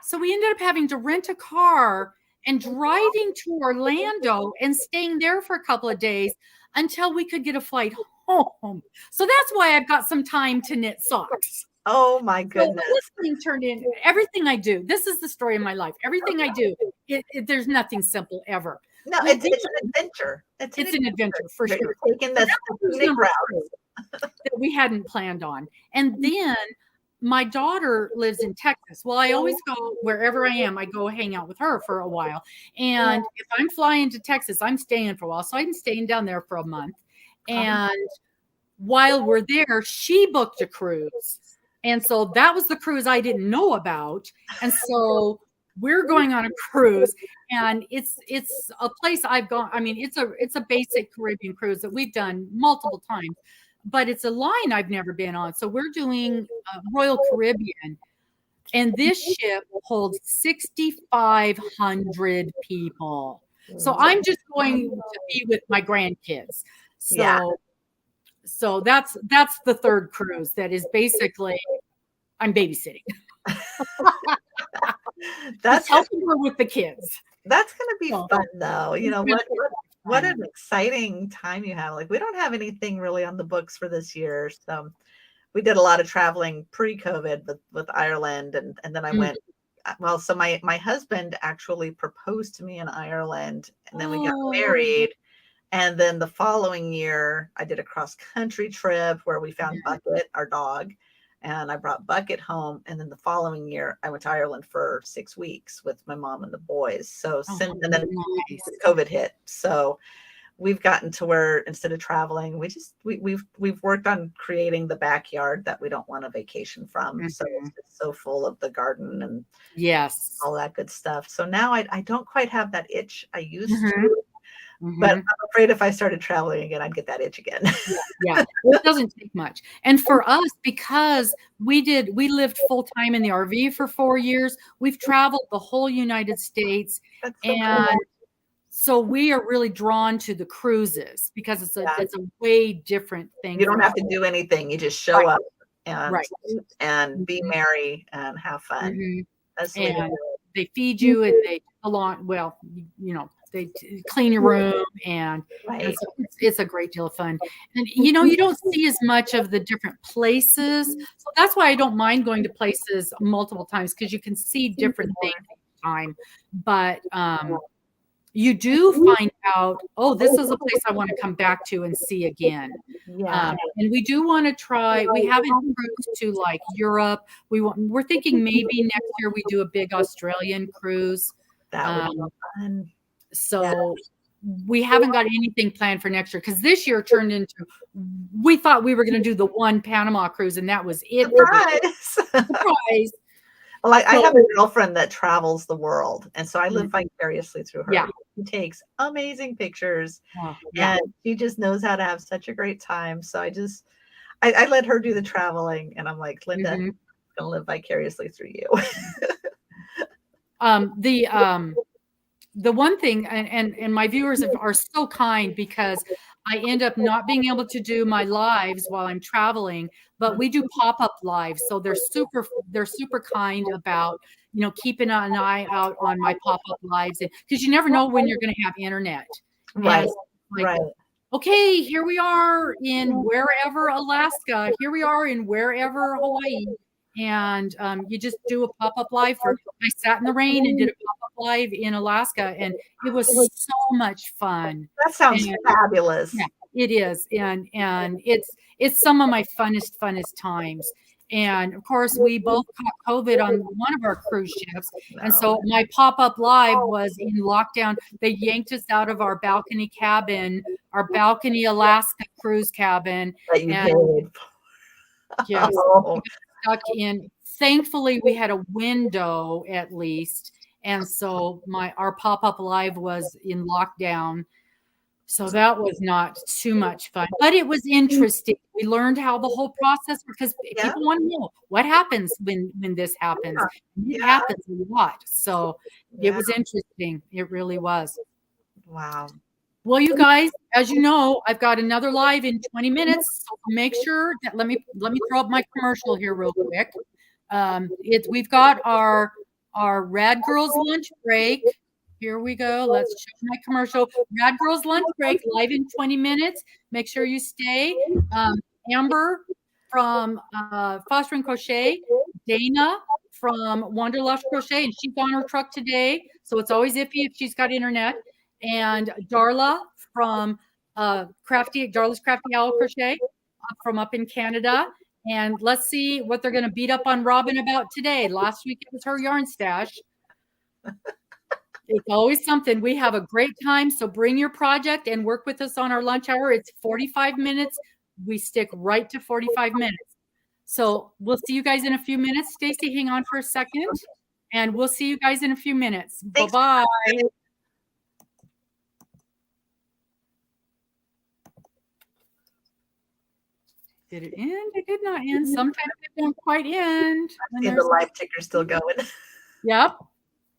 So we ended up having to rent a car and driving to Orlando and staying there for a couple of days until we could get a flight home. So that's why I've got some time to knit socks. Oh my goodness. So this thing turned in everything I do. This is the story of my life. Everything I do, there's nothing simple ever. No, Well, it's an adventure. it's an adventure for You're sure. taking this Cruise scenic number route. 2 that we hadn't planned on. And then my daughter lives in Texas. Well, I always go wherever I am, I go hang out with her for a while. And if I'm flying to Texas, I'm staying for a while. So I'm staying down there for a month. And while we're there, she booked a cruise. And so that was the cruise I didn't know about. And so we're going on a cruise, and it's a place I've gone. I mean, it's a basic Caribbean cruise that we've done multiple times, but it's a line I've never been on. So we're doing Royal Caribbean, and this ship holds 6,500 people. So I'm just going to be with my grandkids. So Yeah. so that's the third cruise that is basically I'm babysitting. That's helping her with the kids. That's going to be So, fun, though. You know, it's what fun. an exciting time you have. Like, we don't have anything really on the books for this year. So we did a lot of traveling pre-COVID with Ireland, and then I went. Well, so my husband actually proposed to me in Ireland, and then we got married. And then the following year, I did a cross-country trip where we found Bucket, our dog, and I brought Bucket home. And then the following year, I went to Ireland for 6 weeks with my mom and the boys. So since and then nice. COVID hit, so we've gotten to where instead of traveling, we've worked on creating the backyard that we don't want a vacation from. So it's just so full of the garden and Yes. all that good stuff. So now I don't quite have that itch I used to. Mm-hmm. But I'm afraid if I started traveling again, I'd get that itch again. Yeah. It doesn't take much. And for us, because we lived full time in the RV for 4 years, we've traveled the whole United States. That's so And cool. so we are really drawn to the cruises because it's a way different thing. You don't for have us. to do anything. You just show up and be Mhm. merry and have fun. Mhm. That's the way to And do it. they feed you and they they clean your room and Right. so it's a great deal of fun. And you don't see as much of the different places. So that's why I don't mind going to places multiple times, because you can see different things each time. But you do find out, oh, this is a place I want to come back to and see again. Yeah. And we do want to try. We haven't cruised to like Europe. We're thinking maybe next year we do a big Australian cruise. That would be fun. So we haven't got anything planned for next year, because this year turned into, we thought we were going to do the one Panama cruise and that was it. Surprise. Well, I have a girlfriend that travels the world, and so I live vicariously through her. Yeah. She takes amazing pictures, Yeah. and she just knows how to have such a great time. So I let her do the traveling, and I'm like, Linda, I'm gonna live vicariously through you. The one thing, and my viewers are so kind, because I end up not being able to do my lives while I'm traveling, but we do pop-up lives. So they're super kind about, keeping an eye out on my pop-up lives, because you never know when you're going to have internet. Right. Like, right. Okay, here we are in wherever Alaska. Here we are in wherever Hawaii. And you just do a pop-up live. I sat in the rain and did a pop-up live in Alaska, and it was so much fun. That sounds fabulous. Yeah, it is, and it's some of my funnest times. And of course, we both caught COVID on one of our cruise ships, and so my pop-up live was in lockdown. They yanked us out of our balcony cabin, our balcony Alaska cruise cabin, that you paid. Yes. Stuck in. Thankfully, we had a window at least, and so our pop-up live was in lockdown, so that was not too much fun, but it was interesting. We learned how the whole process, because people want to know what happens when this happens. It happens a lot, so it was interesting. It really was. Wow. Well, you guys, as you know, I've got another live in 20 minutes. So make sure that let me throw up my commercial here real quick. We've got our Rad Girls lunch break. Here we go. Let's show my commercial. Rad Girls lunch break live in 20 minutes. Make sure you stay. Amber from Foster and Crochet, Dana from Wanderlust Crochet, and she's on her truck today. So it's always iffy if she's got internet. and Darla from Darla's Crafty Owl Crochet from up in Canada. And let's see what they're going to beat up on Robin about today. Last week it was her yarn stash. It's always something. We have a great time. So bring your project and work with us on our lunch hour. It's 45 minutes. We stick right to 45 minutes. So we'll see you guys in a few minutes. Stacy, hang on for a second. And we'll see you guys in a few minutes. Thanks. Bye-bye. Did it end? It did not end. Sometimes it don't quite end. I see the live ticker still going. Yep.